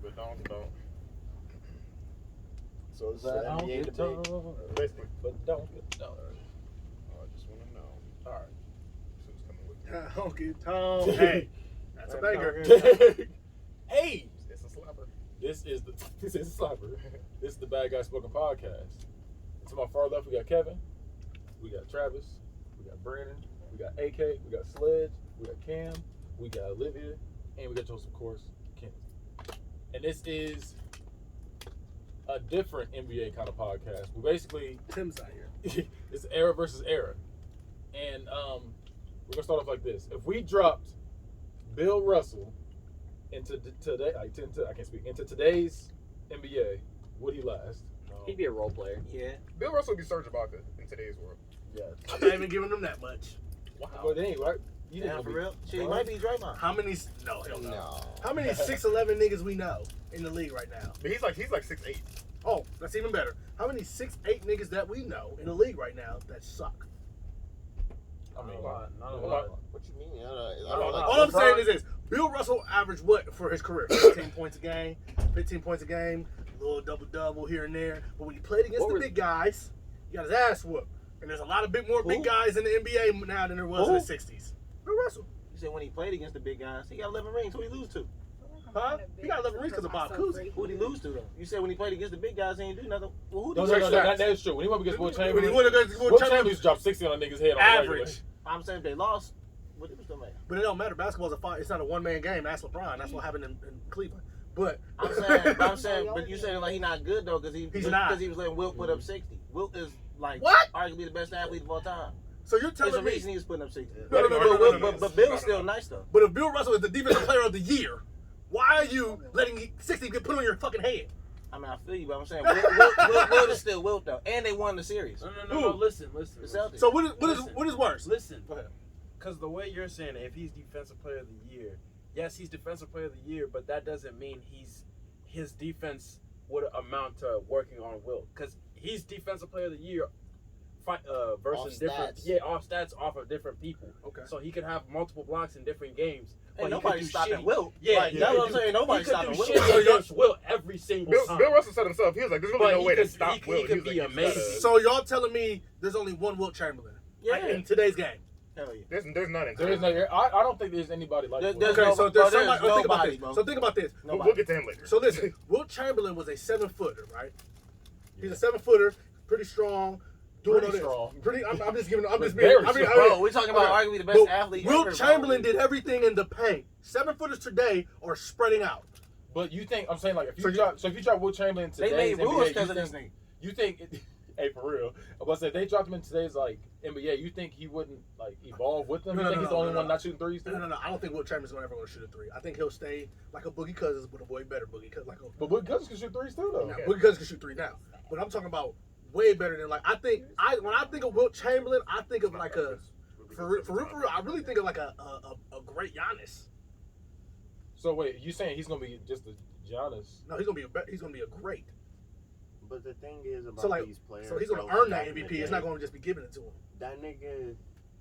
but don't. So it's an NBA debate. Basically. But don't get toned. I just want to know. All right. Who's coming with me? Don't get toned. Hey, that's a banger. Hey, It's a slapper. this is a slapper. This is the Bad Guy Spoken Podcast. And to my far left, we got Kevin, we got Travis, we got Brandon, we got AK, we got Sledge, we got Cam, we got Olivia, and we got Joseph, of course, Ken. And this is a different NBA kind of podcast. We basically Tim's out here. it's era versus era, and we're gonna start off like this. If we dropped Bill Russell into today, into today's NBA, would he last? He'd be a role player. Yeah. Bill Russell would be Serge Ibaka in today's world. Yeah. I'm not even giving them that much. Wow. But they ain't right. You Yeah, didn't for be- real. Shit, he might be Draymond. How many? No, hell no. No. How many 6'11" niggas we know in the league right now? But he's like 6'8". Oh, that's even better. How many 6'8" niggas that we know in the league right now that suck? I mean, Not a a lot. lot. What you mean? All I'm saying is this: Bill Russell averaged what for his career? 15 points a game, 15 points a game, a little double here and there. But when he played against the big guys, he got his ass whooped. And there's a lot of big guys in the NBA now than there was in the 60s. Bill Russell. You said when he played against the big guys, he got 11 rings. Who did he lose to? Huh? He got 11 rings because of Bob Cousy. Who did he lose to, though? You said when he played against the big guys, he didn't do nothing. Well, who No, did he that is true. When he went against Will When Chamberlain, he went against Will Will Chamberlain, Chamberlain used to drop 60 on a nigga's head on the average. regular. I'm saying if they lost, what difference does it make? But it don't matter. Basketball's a fight. It's not a one-man game. That's LeBron. That's what happened in Cleveland. But I'm saying, but you saying like he's not good though because He's not. he was letting Wilt put up 60. Wilt is like What? arguably the best athlete of all time. so you're There's a telling me, reason he was putting up 60. No. But Bill's still nice though. but if Bill Russell is the defensive player of the year, why are you letting 60 get put on your fucking head? I mean, I feel you, but I'm saying Wilt is still Wilt though, and they won the series. No. Listen. The Celtics. So what is worse? Listen. Go ahead. Because the way you're saying it, if he's defensive player of the year, yes, he's defensive player of the year, but that doesn't mean his defense would amount to working on Wilt. Because he's defensive player of the year versus Off different, stats. off stats off of different people. Okay. So he could have multiple blocks in different games. Ain't but he nobody could do stopping shit. Wilt. Yeah, Like, yeah, that's what I'm he saying. Nobody's could stopping do Wilt. shit against Wilt every single time. Bill Russell said himself, he was like, there's really But no he way to could- stop he could Will. be was like, amazing. So y'all telling me there's only one Wilt Chamberlain in today's game? Hell yeah. There's none in There is no. I don't think there's anybody like There's Will. Okay, no- so there's there's somebody. Think about nobody, this. bro. So think about this. We'll get to him later. So listen, Wilt Chamberlain was a 7-footer, right? He's a 7-footer, pretty strong, doing Pretty all this. strong. Pretty. I'm just giving. I'm just Very being. Bro, we're talking about arguably the best Wilt athlete Wilt ever. Chamberlain bro. did everything in the paint. 7-footers today are spreading out. But you think I'm saying like if So you you- drop Will Chamberlain in They today's made rules NBA, because of this nigga. you think hey for real? I'm about to say if they dropped him in today's like NBA, you think he wouldn't like evolve with them? No, You no, think no, he's the no, only no, one no. not shooting threes? No. I don't think Wilt Chamberlain's ever going to shoot a 3. I think he'll stay like a Boogie Cousins, but a way better Boogie Cousins. Like a, But Will Cousins can shoot threes too though. now, Boogie Cousins can shoot 3 now, but I'm talking about way better than like when I think of Wilt Chamberlain, I think of like a for real, I really think of like a great Giannis. So wait, you saying he's gonna be just a Giannis? No, he's gonna be a great. But the thing is about So like, these players. so he's gonna bro, earn that back in the MVP. day, It's not gonna just be given it to him. That nigga,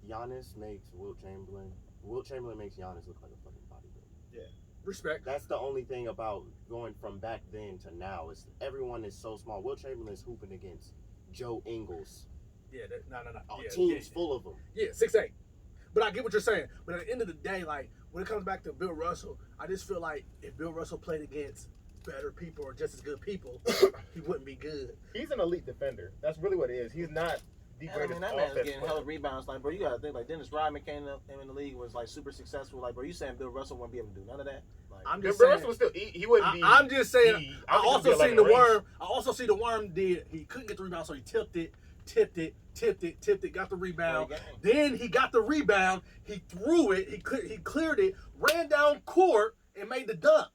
Giannis makes Wilt Chamberlain. Wilt Chamberlain makes Giannis look like a fucking bodybuilder. Respect. That's the only thing about going from back then to now is everyone is so small. Wilt Chamberlain is hooping against Joe Ingles. Yeah, no. Yeah, Teams full of them. Yeah, 6'8". But I get what you're saying. But at the end of the day, like when it comes back to Bill Russell, I just feel like if Bill Russell played against better people or just as good people, he wouldn't be good. He's an elite defender. That's really what it is. He's not the I greatest mean, that man's offensive getting player. hella rebounds. Like, bro, you gotta think like Dennis Rodman came up in the league, was like super successful. Like, bro, you saying Bill Russell wouldn't be able to do none of that? Like, I'm Bill just saying. Russell was still, he wouldn't be. I'm just saying. I don't think also he'd be seen the 11 rings. worm. I also see the worm did. He couldn't get the rebound, so he tipped it, got the rebound. Great game. Then he got the rebound. He threw it. He cleared it, ran down court, and made the dunk.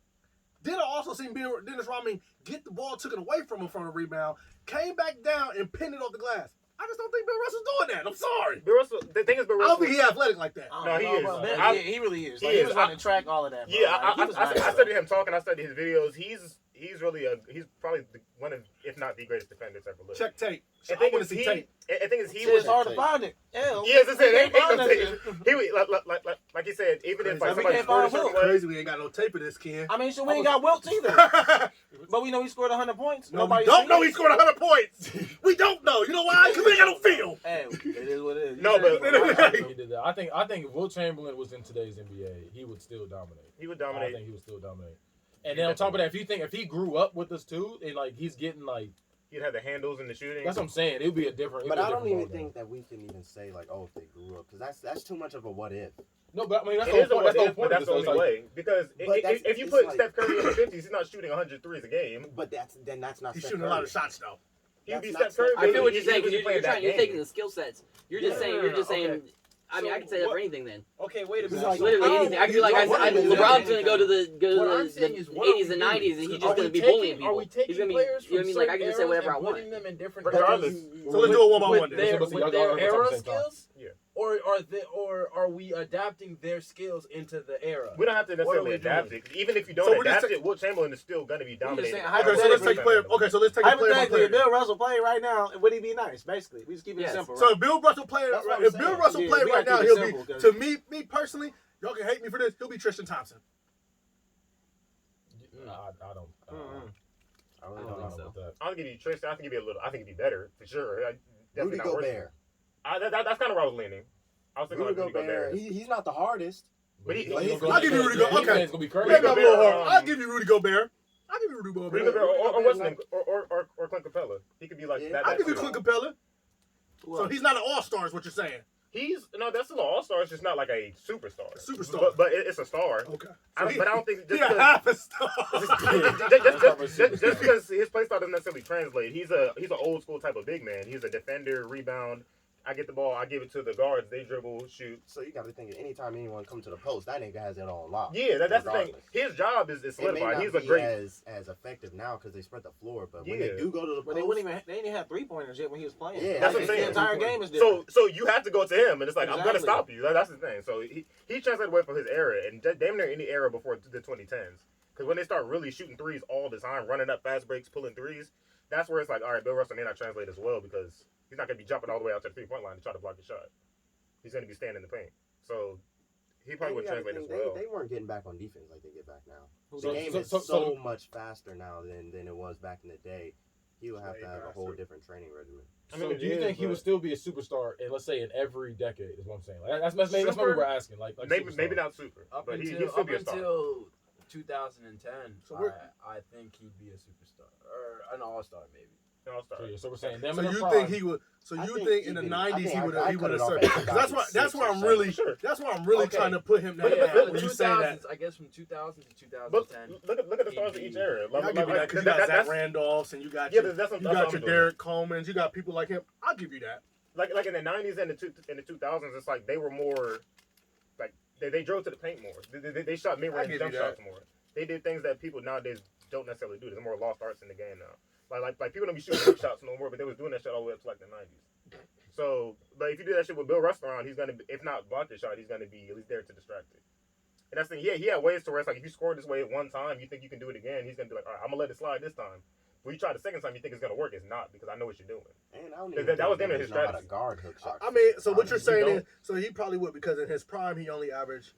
Then I also seen Dennis Rodman get the ball, took it away from him from the rebound, came back down and pinned it off the glass. I just don't think Bill Russell's doing that. I'm sorry. Bill Russell, the thing is, Bill I Russell. don't think he's athletic like that. I No, don't he know, is. bro. I- Yeah, he really is. he Like, he is. was running track, all of that. Bro. Yeah, Like, he was I nice, studied bro. him talking. I studied his videos. he's probably one of, if not the greatest defenders ever lived. Check tape. I I want to see tape. I think he Shit, was it's hard to find it. Hell. Yeah, as I said, ain't no that tape. shit. Like you said, even if Crazy. like somebody We can't scored a find certain Will. way, Crazy, we ain't got no tape of this, Ken. I mean, so we ain't got Wilts either. But we know he scored 100 points. No, we Nobody don't seen know it. he scored 100 points. We don't know. You know why? Because we ain't got no film. Hey, it is what it is. No, You said but- it. He did that. I think if Will Chamberlain was in today's NBA, he would still dominate. he would I dominate. think he would still dominate. And then on top of that, if he grew up with us too, and like he's getting like, He'd have the handles and the shooting. that's what I'm saying. It would be a different. But I don't even think that we can even say like, oh, if they grew up, because that's too much of a what if. No, but I mean that's It the is whole a point. That's the whole what if, but point. that's the of this, only though. It's way. Because But that's- if you it's put like- Steph Curry in the 50s, he's not shooting 100 threes a game. But that's not. He's Steph shooting a Curry. lot of shots though. He'd be That's Steph Curry. not- I feel what but you're saying he because playing that you're game. taking the skill sets. You're just Yeah. saying. You're just saying. Okay. I mean, So I can say that for what- anything then. Okay, wait a He's minute. like, So- Literally oh, anything. I feel like he's like, LeBron's gonna go to What I'm the saying is, what are 80s we and doing? 90s, and he's Are just gonna we be taking- bullying people. Are we taking He's gonna be, players you know what I from mean? Like I can just say certain whatever I eras and want. putting them in different Regardless. positions So let's do it one by one. with then. their, Let's see, with y'all their gotta era talk at the same time. skills? Yeah. Or are we adapting their skills into the era? We don't have to What are necessarily we adapt doing? it. Even if you So don't we're just adapt it, Will Chamberlain is still going to be dominating. saying, Okay, so let's take player. Okay, so let's take a player by Hypothetically, if player. Bill Russell played right now, would he be nice? Basically, we just keep it Yes. simple. So Right? if Bill Russell played, That's what I'm if Bill saying. Russell Yeah, played we right gotta now, keep it he'll simple, be 'cause- to me personally. Y'all can hate me for this. He'll be Tristan Thompson. I don't. Mhm. I really I don't don't know. think so. about that. I'll give you Tristan. I think he'd be I think he'd be better for sure. Rudy Definitely not worse. Gobert. That's kind of where I was leaning. I was thinking Rudy like Rudy Gobert. Gobert. He's not the hardest. But he- Like, he's- gonna I'll give you be- Rudy Gobert. the Okay. defense gonna be crazy. Maybe I'm a little hard. um, I'll give you Rudy Gobert. I'll give you Rudy Rudy Gobert. Gobert or what's his name? Or Clint Capella. He could be like Yeah. that. I'll give you that Clint too. Capella. Well, So he's not an all-star is what you're saying. That's still an all-star. It's just not like a superstar. Superstar. But it's a star. Okay. But I don't think just Yeah, because, half a star. just because his play style doesn't necessarily translate. He's an old school type of big man. He's a defender, rebound. I get the ball, I give it to the guards. They dribble, shoot. So you got to think, anytime anyone comes to the post, that nigga has it on lock. Yeah, that's the thing. Regardless. His job is It may solidified. not He's a be great. as effective now because they spread the floor, but when Yeah. they do go to the but they post, wouldn't even. They didn't even have 3-pointers yet when he was playing. Yeah, that's what I'm The saying. entire game is different. So you have to go to him, and it's like I'm gonna Exactly. stop you. That's the thing. So he translated away from his era, and damn near any era before the 2010s. Because when they start really shooting threes all the time, running up fast breaks, pulling threes, that's where it's like, all right, Bill Russell may not translate as well because he's not gonna be jumping all the way out to the 3-point line to try to block the shot. He's gonna be standing in the paint. So he probably and would you gotta translate as think, well. they weren't getting back on defense like they get back now. The So- game so- is so- so so- much faster now than it was back in the day. He would have to have a whole different training regimen. I mean, So it do you is, think he but- would still be a superstar in, let's say, in every decade? Is what I'm saying. Like, that's maybe we're asking. Like maybe superstar. not super, Up but until he'll still be a star. 2010, So we're- I think he'd be a superstar or an all-star maybe. All-star. So we're saying them So in their you prime. think he would? So I you think think in the even- '90s I he think would I have cut it off served? at 'Cause that's where I'm 2006 or really. Sure. That's where I'm really Okay. trying to put him. But Now. yeah, When the you say that. 2000s, I guess from 2000 to But 2010. look at the stars of each era. I'll give you that because you got Zach Randolphs and you got Yeah, your, that's what you I'm got your doing. Derek Colemans. You got people like him. I'll give you that. Like in the 90s and the 2000s, it's like they were more like they drove to the paint more. They shot mid I range give jump you that. shots more. They did things that people nowadays don't necessarily do. There's more lost arts in the game now. Like people don't be shooting big shots no more, but they was doing that shit all the way up to like the 90s. So, but if you do that shit with Bill Russell around, he's gonna if not block the shot, he's gonna be at least there to distract it. And that's the thing. Yeah, he had ways to where it's like if you score this way at one time, you think you can do it again. He's gonna be like, all right, I'm gonna let it slide this time. When you try the second time, you think it's gonna work. It's not because I know what you're doing. And I don't That- even that was think them niggas in his know how to strategy. guard hook shots. I mean, so what I you're mean, saying don't. is, so he probably would because in his prime he only averaged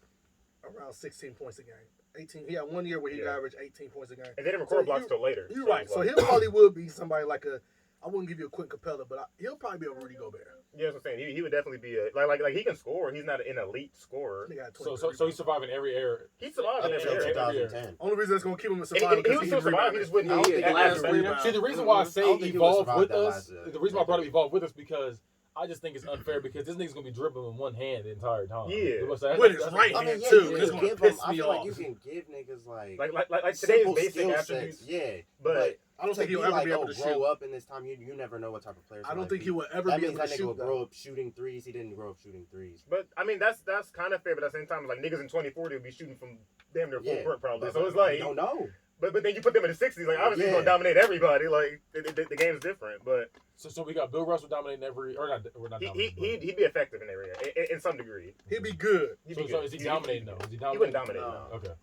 around 16 points a game. 18. He had 1 year where he Yeah. averaged 18 points a game. And they didn't record So blocks you- till later. You're So right. it's So like- he'll probably would be somebody like a. I wouldn't give you a Quentin Capella, but he'll probably be a Rudy Gobert. Yeah, that's what I'm saying. He would definitely be a like he can score. He's not an elite scorer. He got So 20 he's surviving every era. He's survived in Yeah, every yeah, era. yeah. 2010. Only reason that's gonna keep him in And survival he because would still survive. He just wouldn't. I don't be think as he good was as rebound. rebound. See, the reason why I say I don't think he would evolve survive with that us, last, the reason why I brought up evolve with us because I just think it's unfair because this nigga's gonna be dribbling in one hand the entire time. Yeah. You know what I'm saying? With his That's- right I mean, hand, yeah, too. you It's can gonna give him. piss I me feel like off. you can give niggas like Like today's simple basic skill attributes. sets. Yeah, But I don't to think he'll be ever like, be able oh, to grow shoot. up in this time. You never know what type of player. I don't think he will ever That be means able that to nigga will shoot. though. grow up shooting threes. He didn't grow up shooting threes. I mean that's kind of fair, but at the same time, like niggas in 2040 will be shooting from damn near full Yeah, court probably. but So it's like, you don't know. but then you put them in the 60s, like obviously he's Yeah. gonna dominate everybody. Like the game's different, but So we got Bill Russell dominating every, or not? We're not dominating. he'd be effective in that area in some degree. He'd be good. He'd So be so good. is he dominating though? Is he dominating? He wouldn't dominate. No. No. Okay.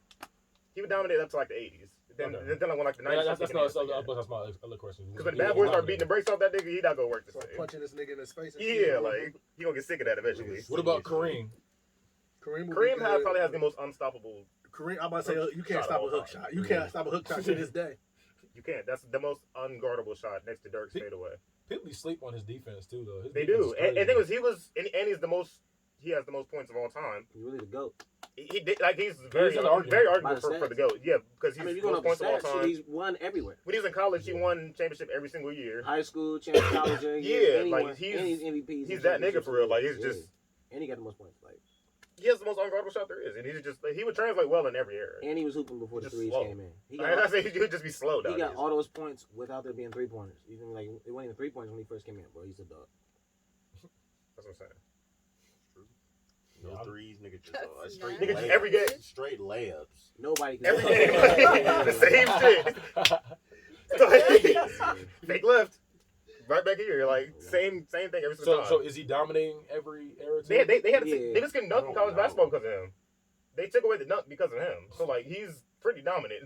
He would dominate up to like the 80s. Then Okay. then when like the 90s. That's my other question. Because when the bad boys start beating the brakes off that nigga, he not gonna work the Start same. punching this nigga in his face. And Yeah, shit. like he gonna get sick of that eventually. What about Kareem? Kareem Probably has the most unstoppable. Kareem, I'm about to say you can't Shot stop a all hook time. shot. You can't stop a hook shot to this day. You can't. That's the most unguardable shot next to Dirk's fadeaway. People be sleep on his defense too, though. His They defense do, is and crazy. he's the most. He has the most points of all time. He's really the GOAT. He did like he's very in the argument. very By arguable the for the stats. GOAT. Yeah, because he's I mean, if the you're most going points of all up the stats, shit, time. he's won everywhere. When he was in college, he won championship every single year. High school, champion, college, Yeah, and like, he's MVPs. He's that nigga for real. Like it's Yeah. just And he got the most points. Like, he has the most unguardable shot there is, and he's just he would translate well in every era. and he was hooping before the Just threes slow. came in. He I got, say he would just be slow he down. got all those points without there being 3-pointers. Even like it wasn't even 3-pointers when he first came in, bro. He's a dog. That's what I'm saying. No threes, nigga. Just That's straight Nigga, nice. just every game. Straight layups. Nobody can. Every game, the same shit. Fake left, right back here, like same thing every single time. So is he dominating every era too? They had to Yeah. they just couldn't dunk in college basketball because of him. They took away the dunk because of him. So like he's pretty dominant.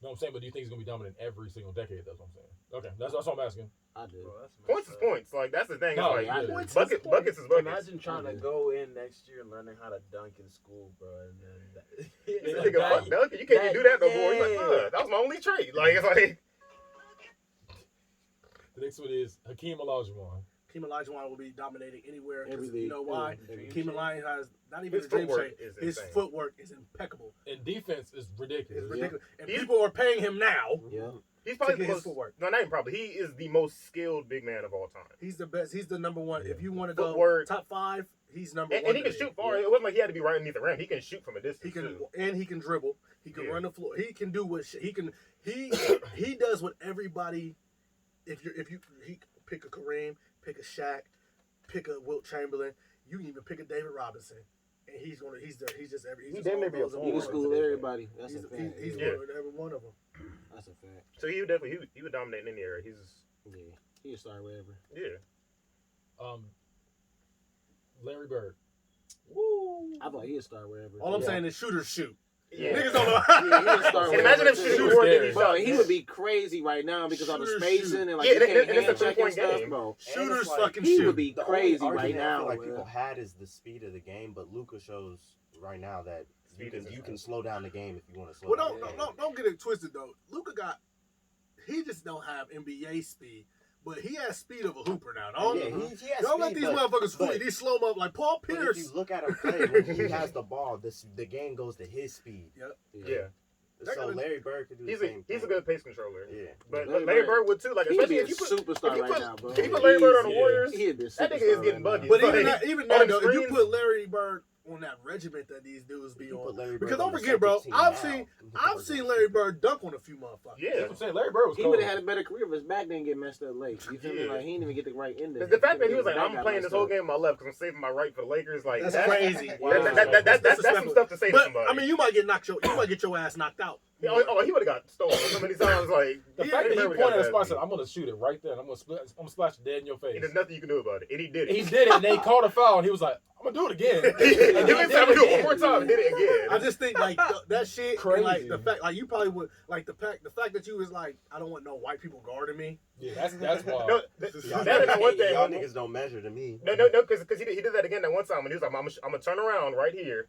You know what I'm saying? But do you think he's gonna be dominant every single decade? That's what I'm saying. Okay, that's what I'm asking. I do. Bro, that's Points is messed up. points. Like that's the thing. No, It's like yeah. Points buckets is buckets. Imagine trying to go in next year and learning how to dunk in school, bro, and then This nigga fuck dunking. You can't even do that no more. He's like, that was my only trait. Like it's like The next one is Hakeem Olajuwon. Hakeem Olajuwon will be dominating anywhere. 'Cause Every you league. know why? Every Hakeem Olajuwon has not even His a dream footwork shape. is His insane. footwork is impeccable. And defense is ridiculous. It's ridiculous. And He's- people are paying him now. Yeah. he's probably To the get his most. footwork. No, not even probably. He is the most skilled big man of all time. He's the best. He's the number one. Yeah. If you want to go Footwork. top 5, he's number And one. he can to me. shoot far. It wasn't like he had to be right underneath the rim. He can shoot from a distance. He can too. and he can dribble. He can Yeah. run the floor. He can do what he can. He does what everybody. If you he pick a Kareem, pick a Shaq, pick a Wilt Chamberlain. You can even pick a David Robinson, and he's gonna. He's just every. He's He just damn all near be a those You forward. can awards. school everybody. That's He's a fact. he's Yeah. one of every one of them. That's a fact. So he would definitely he would dominate in any era. He's Yeah. He can start wherever. yeah. Larry Bird. I thought he'd start wherever. All I'm Yeah. saying is shooters shoot. Yeah. Niggas don't know. Yeah, he can start And imagine wherever, him too. shooting Shooters more than scary. he Bro, shot. he would be crazy right now because all the Shooters spacing shoot. and like Yeah, you can't and it's a hand check and three-point stuff, game. bro. Shooters like, fucking He shoot. would be The crazy only right argument I now. feel like man. people had is the speed of the game, but Luka shows right now that Speed is you can slow down the game if you want to slow Well, down the game. don't get it twisted though. Luka he just don't have NBA speed, but he has speed of a hooper now. Don't, Yeah, he has don't let speed, these but- motherfuckers fool you. but- These slow up like Paul But if Pierce. you look at him play, when he has the ball, the game goes to his speed. Yeah. That So gotta- Larry Bird could do the He's same a thing. good pace controller. Yeah. But Larry Larry Bird- Bird would too. Like He would especially be a if you put superstar if you right put- now, bro. if you put Larry Bird on the Yeah. Warriors, He'd be a that nigga is superstar getting right bugged. now. But Like, even that on though, the if you screens- put Larry Bird on that regiment that these dudes be You put on, Larry Bird because on don't the forget, bro, second team I've now, seen he's I've seen Larry Bird dunk on a few motherfuckers. Yeah. That's what I'm saying. Larry Bird was He cold. would have had a better career if his back didn't get messed up late. You feel me? Yeah. Like he didn't even get the right end of it. The fact that he was like, His I'm back playing got this whole messed game on my left because I'm saving my right for the Lakers. Like That's crazy. Wow. That's some stuff to say to But somebody. I mean, you might get your ass knocked out. Oh, he would have got stolen so many times. Like The Yeah, fact that he Larry pointed at got a spot and that. said, I'm going to shoot it right there. And I'm going to splash it dead in your face. And there's nothing you can do about it. And he did it. He did it, and they called a foul, and he was like, I'm going to do it again. He And didn't say I'm gonna do it one more time. He did it again. I just think like that shit, Crazy. and, like the fact, like you probably would like the fact that you was like, I don't want no white people guarding me. Yeah, that's wild. No, that is one thing. Y'all niggas don't measure to me. No, because he did that again that one time when he was like, I'm gonna turn around right here,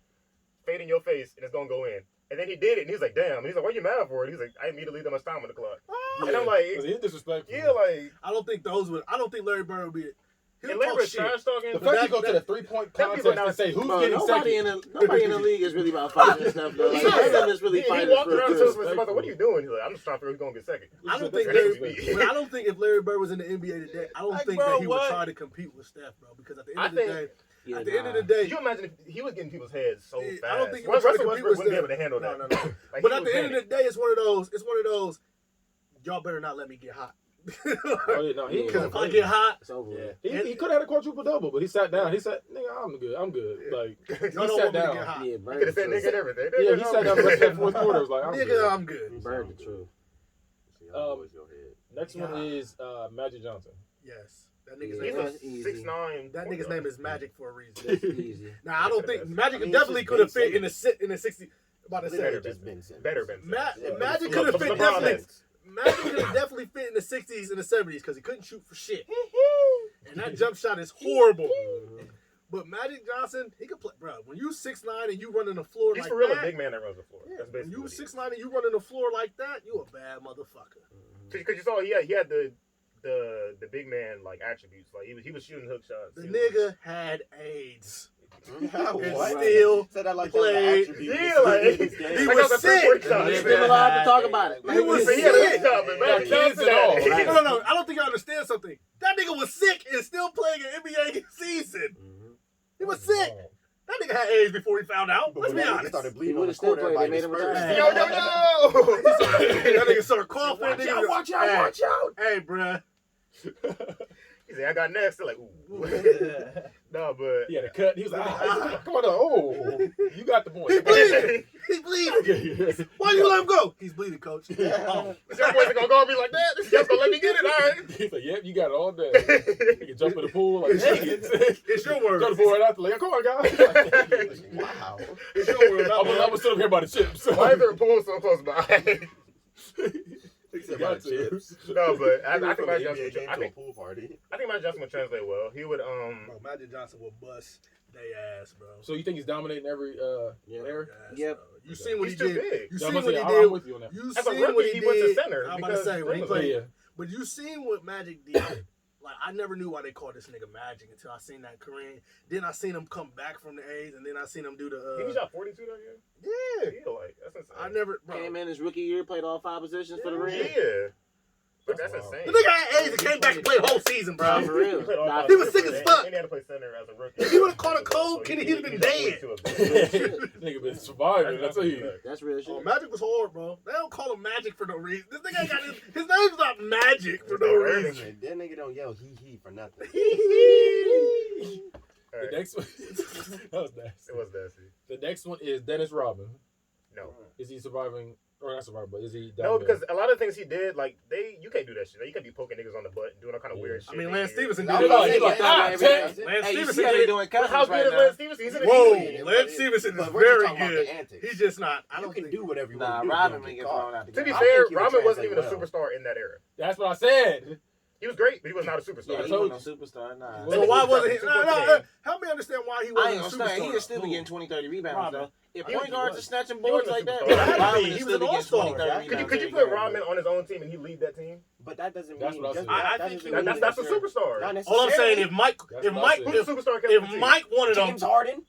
fade in your face, and it's gonna go in. And then he did it, and he was like, damn. And he's like, what are you mad for? And he's like, I didn't need to leave that much time on the clock. And I'm like, Because he's disrespectful. yeah, like, I don't think Larry Bird would be. He'll and Larry talk was shit. trash talking. The But fact you that- go to the three-point that people contest now- and say, who's Bro, getting nobody second? nobody in the league is really about fighting and stuff. Though. Like, Yeah. none of them is really He fighting walked around to us for and was like, what are you doing? He's like, I'm just trying to figure out who's gonna get second. I don't think Larry- but I don't think if Larry Bird was in the NBA today, I don't Like, think bro, that he would what? try to compete with Steph, bro. Because at the end I of the think- day, Yeah, at the end of the Could day, you imagine if he was getting people's heads so Yeah, fast? I don't think he Russell would try to compete Westbrook with wouldn't be able Steph. to handle No, that. no, no. Like, But he at the would end of panic. the day, it's one of those. Y'all better not let me get hot. Oh, yeah, no, he Because if I get hot, It's over. Yeah. with. He could have had a quadruple double, but he sat down. He said, "Nigga, I'm good." Yeah. Like y'all he don't sat want me to down. get hot. Yeah, He Bird could have the said nigga truth. and everything. Yeah, he sat down the rest of that fourth quarter. I was like, I'm Nigga, good. I'm good. Bird the truth. Next one is Magic Johnson. Yes, that nigga's Yeah. name. That's He's easy. a 6'9". That nigga's name is Magic for a reason. That's easy. Now I don't think That's- Magic I mean, definitely it's could have just fit in the 60. About to say, Better just Ben Simmons. Better Ben Simmons. Magic could have fit LeBron definitely. James. Magic could have definitely fit in the 60s and the 70s because he couldn't shoot for shit. And that jump shot is horrible. But Magic Johnson, he could play, bro. When you 6'9" and you running the floor He's like for real that, a big man that runs the floor. yeah, That's when basically you what he is. 6'9" and you running the floor like that, you a bad motherfucker. Because you saw he had the big man like attributes. Like he was shooting hook shots. The He was- nigga had AIDS. What? Still Said that like played. that was an attribute. Yeah, like He like, was that a sick. three-point shot. You're still allowed to talk about it. He was He had a hook sick. shot, but Magic kids Johnson and all, had- right? No. I don't think you understand something. That nigga was sick and still playing an NBA season. He was sick. That nigga had AIDS before he found out. Let's be He honest. started He bleeding on the would've still court. played. They Everybody made him dispersed. retire. Yo. That nigga started coughing. Watch Nigga out, was- watch out, Hey, watch out. Hey, bruh. He said, I got next. They're like, ooh. No, but He had a cut. He was like, come on, oh, you got the point. He bleeding. He's bleeding. Why you let him go? He's bleeding, coach. Oh. Your boys are gonna go and be like that. This guy's gonna let me get it. All right. He's like, yep, you got it all day. He can jump in the pool like, dang it. It's your word. Jump the pool right out the leg. Come on, guys. Wow. It's your word. I'm gonna sit up here by the chips. Why is there a pool so close by? Got to. No, but I think From Magic the Johnson. NBA game I to a think pool party. Magic Johnson would translate well. He would Bro, Magic Johnson will bust they ass, bro. So you think he's dominating every area? Yep. You seen what he He's too did. big. You Yeah, I'm seen gonna what say, he I'm did. with you on that. You As a seen rookie, what he he did. went to center I'm about to because say when he Green played. Yeah. But you seen what Magic did. Like, I never knew why they called this nigga Magic until I seen that Kareem. Then I seen him come back from the A's, and then I seen him do the. he shot 42 that year. Yeah. Yeah, like that's insane. I never. Bro. Came in his rookie year, played all 5 positions for the ring. Yeah, but that's That's wild. insane. The nigga had AIDS and came back and played the whole season, Nah, bro. for real. He played all Nah, five He was sick positions, as fuck. And he had to play center as a rookie. If he would've caught a cold, So he'd have been shot dead. 42 of them. Nigga been surviving, I tell you. That's real shit. Oh, Magic was hard, bro. They don't call him Magic for no reason. This nigga ain't got his name's not Magic for no reason. That nigga don't yell he for nothing. The next one, that was nasty. It was nasty. The next one is Dennis Rodman. No. Is he surviving? Or not surviving, but is he No, dominating? because a lot of things he did, like you can't do that shit. You can't be poking niggas on the butt and doing all kind of weird shit. I mean, Lance Stevenson I did was it. like, Lance Lance Stevenson You see how they did it. doing But how cousins good right is now? Lance Stevenson? He's in the Whoa, league. Lance Stevenson is But we're just very talking about good. the antics. He's just not. I You don't can think. do whatever you Nah, want to do. Robin Don't may get get caught. thrown out the To be game. I fair, think he would Rodman wasn't even a translate superstar in that era. That's what I said. He was great, but he was not a superstar. Yeah, I he told wasn't no superstar. Nah. Well, So why wasn't he? 2 No, points a no, game. help me understand why he I ain't wasn't gonna a stand. He superstar. just still be getting 20, 30 rebounds, Rodman. though. If He point was- guards are snatching he boards was a like that, superstar. He had to be. Rodman He is was still an getting all-star. 20, 30 Yeah. rebounds. Could you put Rodman on his own team and he lead that team? But that doesn't That's mean. what I just- said. I that think doesn't he mean was- That's a necessarily- superstar. Not All I'm saying, if Mike, That's if what I Mike, said. Who's a superstar? if Mike wanted him, James Harden.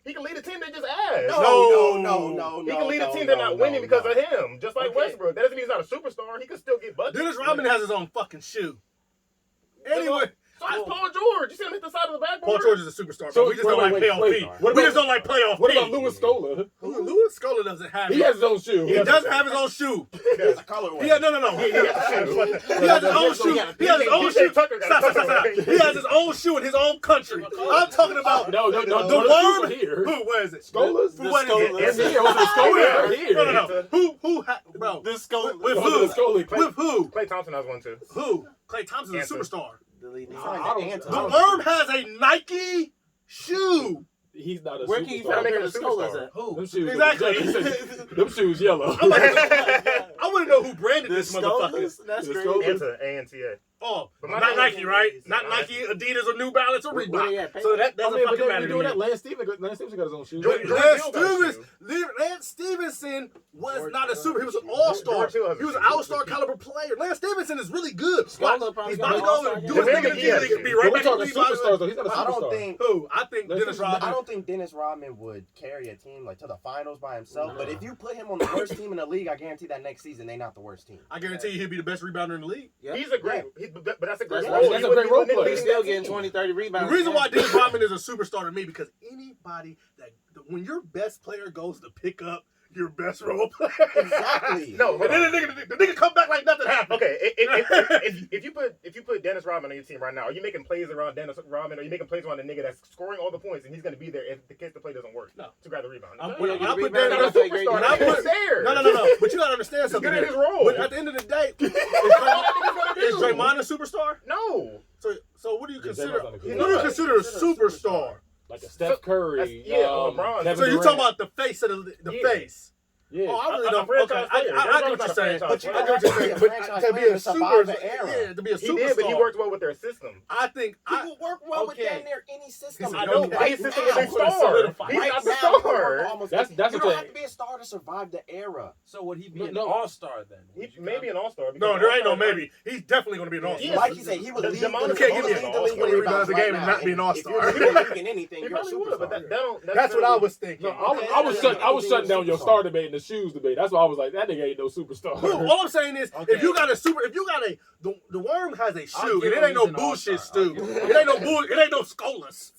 He can lead a team that just ass. No. He can lead a team that's not winning because of him, just like Okay. Westbrook. That doesn't mean he's not a superstar. He can still get buckets. Dennis Rodman has his own fucking shoe. Anyway, So does Paul George. You see him hit the side of the backboard? Paul George is a superstar, So bro. We just don't wait, like wait, playoff wait. P. What We about- just don't like playoff What P. about Louis Scola? Louis Scola doesn't have He it. has his own shoe. He doesn't have his own shoe. There's a colorway. No. He has his own shoe. He has his own shoe. Stop. He has his own shoe in his own country. I'm talking about No, the shoes worm. are here. Who? Where is it? Scola's? Who? What is it? It's here. What's the Scola? Right here. No. Who? Bro. This goes With What's who? the Scola? With who? Klay Thompson has one too. Who? Klay Thompson's a Answer. superstar. delete me. The worm has a Nike shoe. He's not a Where can you superstar. find Make him the a Scolas superstar. at? Who? Them shoes. Exactly. Them shoes yellow. I'm like, I want to know who branded this The motherfucker. Scolas? That's The crazy. Scolas? Anta, A-N-T-A. Oh, But my not thing Nike, is- right? Not Nah, Nike, Adidas, or New Balance, or Where they Reebok. at? So that I doesn't mean, but fucking they're matter doing to that. me. Lance Stevenson got his own shoes. Jordan- Lance Hill got a Lance Stevenson was not a super. He was an all-star. George Hill has a He was an shoe. all-star caliber player. Lance Stevenson is really good. Scola Watch, probably he's got about to an go all-star and do game. his thing in the Maybe G he has League a and be shoe. right We're back in talking the league. superstars though. He's not a I don't superstar. think. Who? I think Let's Dennis just- Rodman. I don't think Dennis Rodman would carry a team like to the finals by himself. No. But if you put him on the worst team in the league, I guarantee that next season they not the worst team. I guarantee you he'll be the best rebounder in the league. Yep. He's a great, but that's a great That's- role. that's He a wouldn't great be role leading player. that He's still team. getting 20, 30 The rebounds. reason why Dennis Rodman is a superstar to me because anybody that when your best player goes to pick up your best role player, Exactly. No, and then the nigga come back like nothing happened. Okay, if you put Dennis Rodman on your team right now, are you making plays around Dennis Rodman, or are you making plays around the nigga that's scoring all the points and he's going to be there if the case the play doesn't work? No. To grab the rebound. When I put He's Dennis, not a play great superstar. defense. He's there. no. But you gotta understand He's something. good at here. his role. But at the end of the day, is Draymond a superstar? No. So what do you Yeah, consider? Draymond's not a What good do you guy. consider a superstar? Like a Steph Curry. that's- yeah, LeBron. Kevin So you Durant. talking about the face of the Yeah. face? Yeah. Oh, I really A don't. franchise Okay, player. I get what Not you're a saying. franchise I player. get what you're saying. But Franchise to be player a to survive super, the era. yeah, to be a He superstar. did, but he worked well with their system. I think. People work well with Okay. damn near any system. I know, know, but right his system now, is a it's gonna star. solidify. He's Right not the now, you star. work almost- That's you the don't thing. have to be a star to survive the era. So would he be No, an no. all-star then? Would you Maybe an all-star. No, there ain't no maybe. He's definitely going to be an all-star. Yeah. Like you said, he would The lead Demond the is can't he give would me lead an the league all-star in rebounds rebounds a right game and now. not be an all-star. If you're leading the league in anything, He you're a probably would, but superstar. that don't. That's what I was thinking. No, I was shutting down your star debate and the shoes debate. That's why I was like, that nigga ain't no superstar. Well, all I'm saying is, Okay. if you got a, the worm has a I'll shoe, give and it him ain't no he's an bullshit all-star. stew. It ain't no bull. It ain't no Skolas.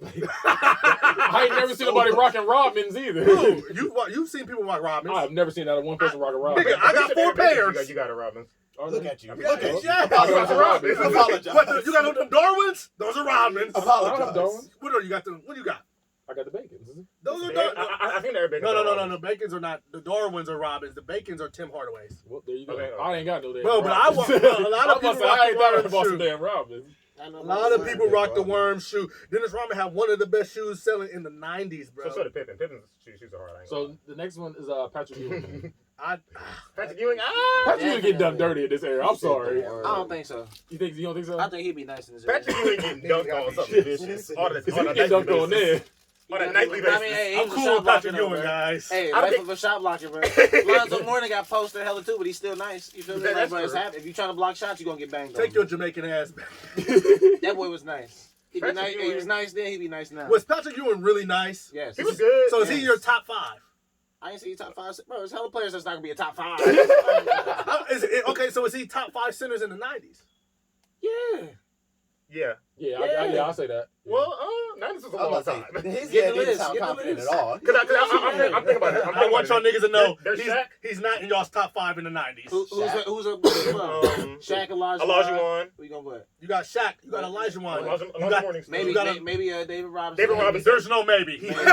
I ain't never seen nobody rocking Robins either. Dude, you've seen people rock Robins. I've never seen that one person rocking Robins. Nigga, I got 4 pairs. You got a Robbins. Look at you. Yeah, Look at you. yeah. Apologize. Apologize. What, you got them Darwins? Those are Robins. I don't have Apologize. Darwins. What do you got? What do you got? I got the bacons. Those are I think they're big. No. The Bacons are not. The Darwins are Robins. The Bacons are Tim Hardaway's. Well, there you go. Okay. I ain't got no damn Bro, but I Robins. want a lot of I was people about to say, I ain't thought rock the about worm some shoe. damn Robins. A lot of people rock the worm shoe. Dennis Rodman had one of the best shoes selling in the 90s, bro. So did Pippen. Pippen's shoes are hard. I ain't gonna So the next one is Patrick Ewing. lie. Patrick Ewing. Patrick Ewing getting done dirty in this era. I'm sorry. I don't think so. You don't think so? I think he'd be nice in this. Patrick Ewing getting dunked on something vicious. On He getting dunked on there. On a nightly I basis. mean, hey, I'm he's a cool shot with Patrick blocker, Ewing, bro. guys. Hey, I life think- of a shot blocker, bro. Lonzo Mourning got posted hella too, but he's still nice. You feel me? Yeah, Like, that's bro, it's true. happening. If you trying to block shots, you gonna get banged. Take on. your Jamaican ass back. That boy was nice. He be Patrick nice. Ewing- He was nice then. He be nice now. Was Patrick Ewing really nice? Yes. He was good. So is he Yes. your top 5? I ain't see top 5. Bro, there's hella players that's not gonna be a top 5. Okay, so is he top 5 centers in the 90s? Yeah. Yeah. Yeah, I'll say that. Well, 90s was a long time. His Get head the didn't list, sound get the confident list. at all. Because I'm thinking about it. I want y'all niggas to know There's Shaq. he's not in y'all's top 5 in the 90s. Who's a Shaq, Elijah Olajuwon. Who you gonna put? You got Shaq, you got Elijah Wan. Elijah You got- Mourning. Maybe You gotta- maybe David Robinson. David Robinson. There's no maybe. Maybe, David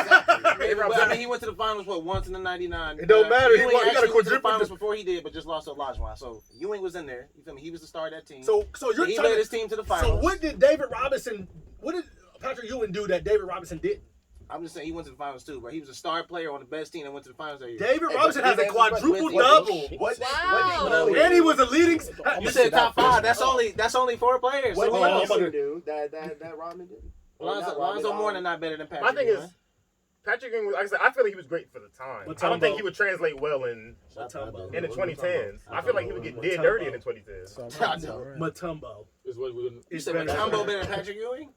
well, Robinson. I mean, he went to the finals once in the '99. It don't matter. He Ewing got a actually went to the quadruple- finals before he did, but just lost to Olajuwon. So Ewing was in there. You feel me? He was the star of that team. So you're he trying led to, his team to the so finals. what did Patrick Ewing do that David Robinson didn't? I'm just saying he went to the finals too, but he was a star player on the best team that went to the finals that year. David Hey, Robinson but has a he quadruple what- double. What And he was a leading. You said top 5. That's only 4 players. What So Oh, who I'm else? about to- did do that Rodman didn't? Lonzo Mourning not better than Patrick. My thing Ewing. is, Patrick Ewing, like I said, I feel like he was great for the time. Mutombo. I don't think he would translate well in Mutombo. the 2010s. I feel like he would get dead dirty in the 2010s. Mutombo. Is what we're gonna. You It's said better. Mutombo better than Patrick Ewing?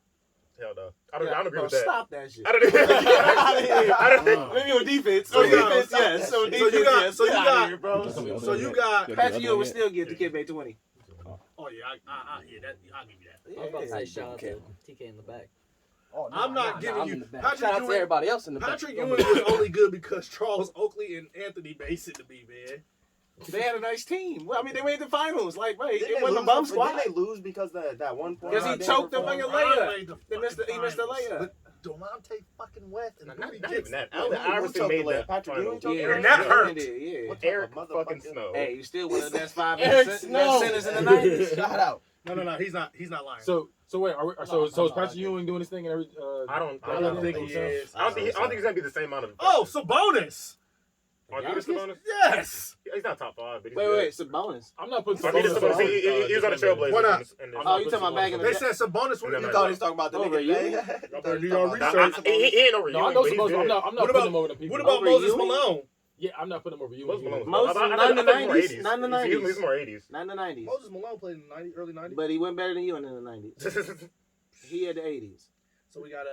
Hell no. I don't agree Bro, with that. Stop that shit. I don't agree. I don't Maybe on defense. So you got- yes. so you got- so you Get outta got- here, bro. So you got. Patrick Ewing would still get the kid made 20. Oh yeah, I hear that. I'll give you that. I was about to say Yeah. shout out to TK in the back. I'm not giving I'm you in the back. Patrick Shout out to Ewing. everybody else in the back. Patrick Ewing was only good because Charles Oakley and Anthony Bass it to be, man. They had a nice team. Well, I mean, they made the finals. Like, right, Didn't it they wasn't a lose- bum squad. Didn't they lose because that one point? Because he choked the fucking layup. He missed the layup. But Delonte fucking West and Not Booty even Gibson. that. Who Allen Iverson choked the made layup? that Patrick Ewing final. choked Yeah, the And that Ewing hurt. did, yeah. What type Eric of fucking motherfucking- Snow. Hey, you still one of the best 5 Eric best Snow. centers in the 90s. Shout out. No, he's not lying. So wait, so is Patrick Ewing doing his thing and every? I don't think he is. I don't think he's gonna be the same amount of. Oh, Sabonis. Arvidas Sabonis? Yes. He's not top 5, but he's Wait, good. it's a bonus. I'm not putting. Arvidas Sabonis. He was on the Trailblazers. Why not? Oh, you talking about back in the They day? said Sabonis. No, What no, You thought he was talking about the Over nigga you? today? Y'all better do your He research. ain't over No, you. I know but he's supposed. I'm good. not What putting about- him over the people. What about Over Moses Ewing? Malone? Yeah, I'm not putting him over you. Moses Malone. Moses I not in the thought he was more 90s. 80s. Not in the He was 90s. more 80s. Not in the 90s. Moses Malone played in the early 90s. But he went better than you in the 90s. He had the 80s. So we got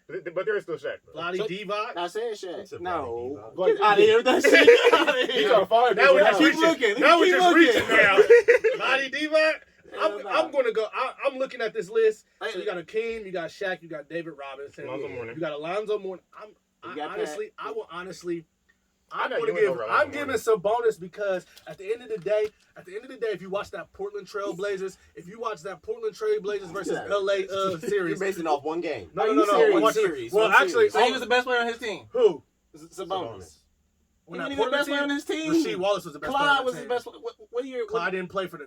But there is still Shaq. Though. Vlade Divac. I said Shaq. No. Like, Get out of here with that shit. Get out of He here. trying to fire Now me. we just Keep reaching. looking. Now we Keep just looking. reaching now. Vlade Divac. Hell no. I'm gonna go. I'm looking at this list. So you got Akeem, you got Shaq, you got David Robinson, Alonzo Mourning. you got Alonzo Mourning. You got I know you ain't over I'm Alonzo giving Sabonis because at the end of the day, if you watch that Portland Trailblazers versus LA You're series. basing off one game. No. serious? One series. Well, One actually, series. So he was the best player on his team. who? Sabonis. He When that wasn't even the Portland best player on team, his team. Rasheed Wallace was the best player Clyde on was the his team. best. What year? Clyde didn't play for the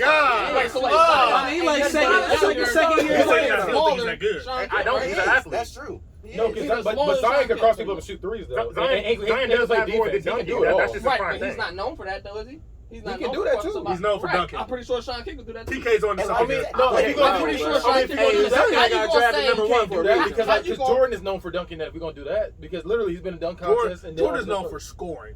God. Like, So like, oh, he like second year. He's like, player. I don't think he's that good. I don't. He's an athlete. That's true. No, but Zion can cross people up and shoot threes though. Zion does have more than dunking. That's just his Right, prime but thing. he's not known for that though, is he? He's not He can known do that, for too. somebody. He's known for Right, dunking. I'm pretty sure Sean Kidd could do that too. TK's on the And I side. mean, No, if you gonna I'm pretty do sure that, Sean Kidd could do that. That How guy you got gonna drafted say number he one can't for do a that? reason. because How like, you Jordan is known for dunking that if we're gonna do that because literally he's been in dunk contests and Jordan's known for scoring.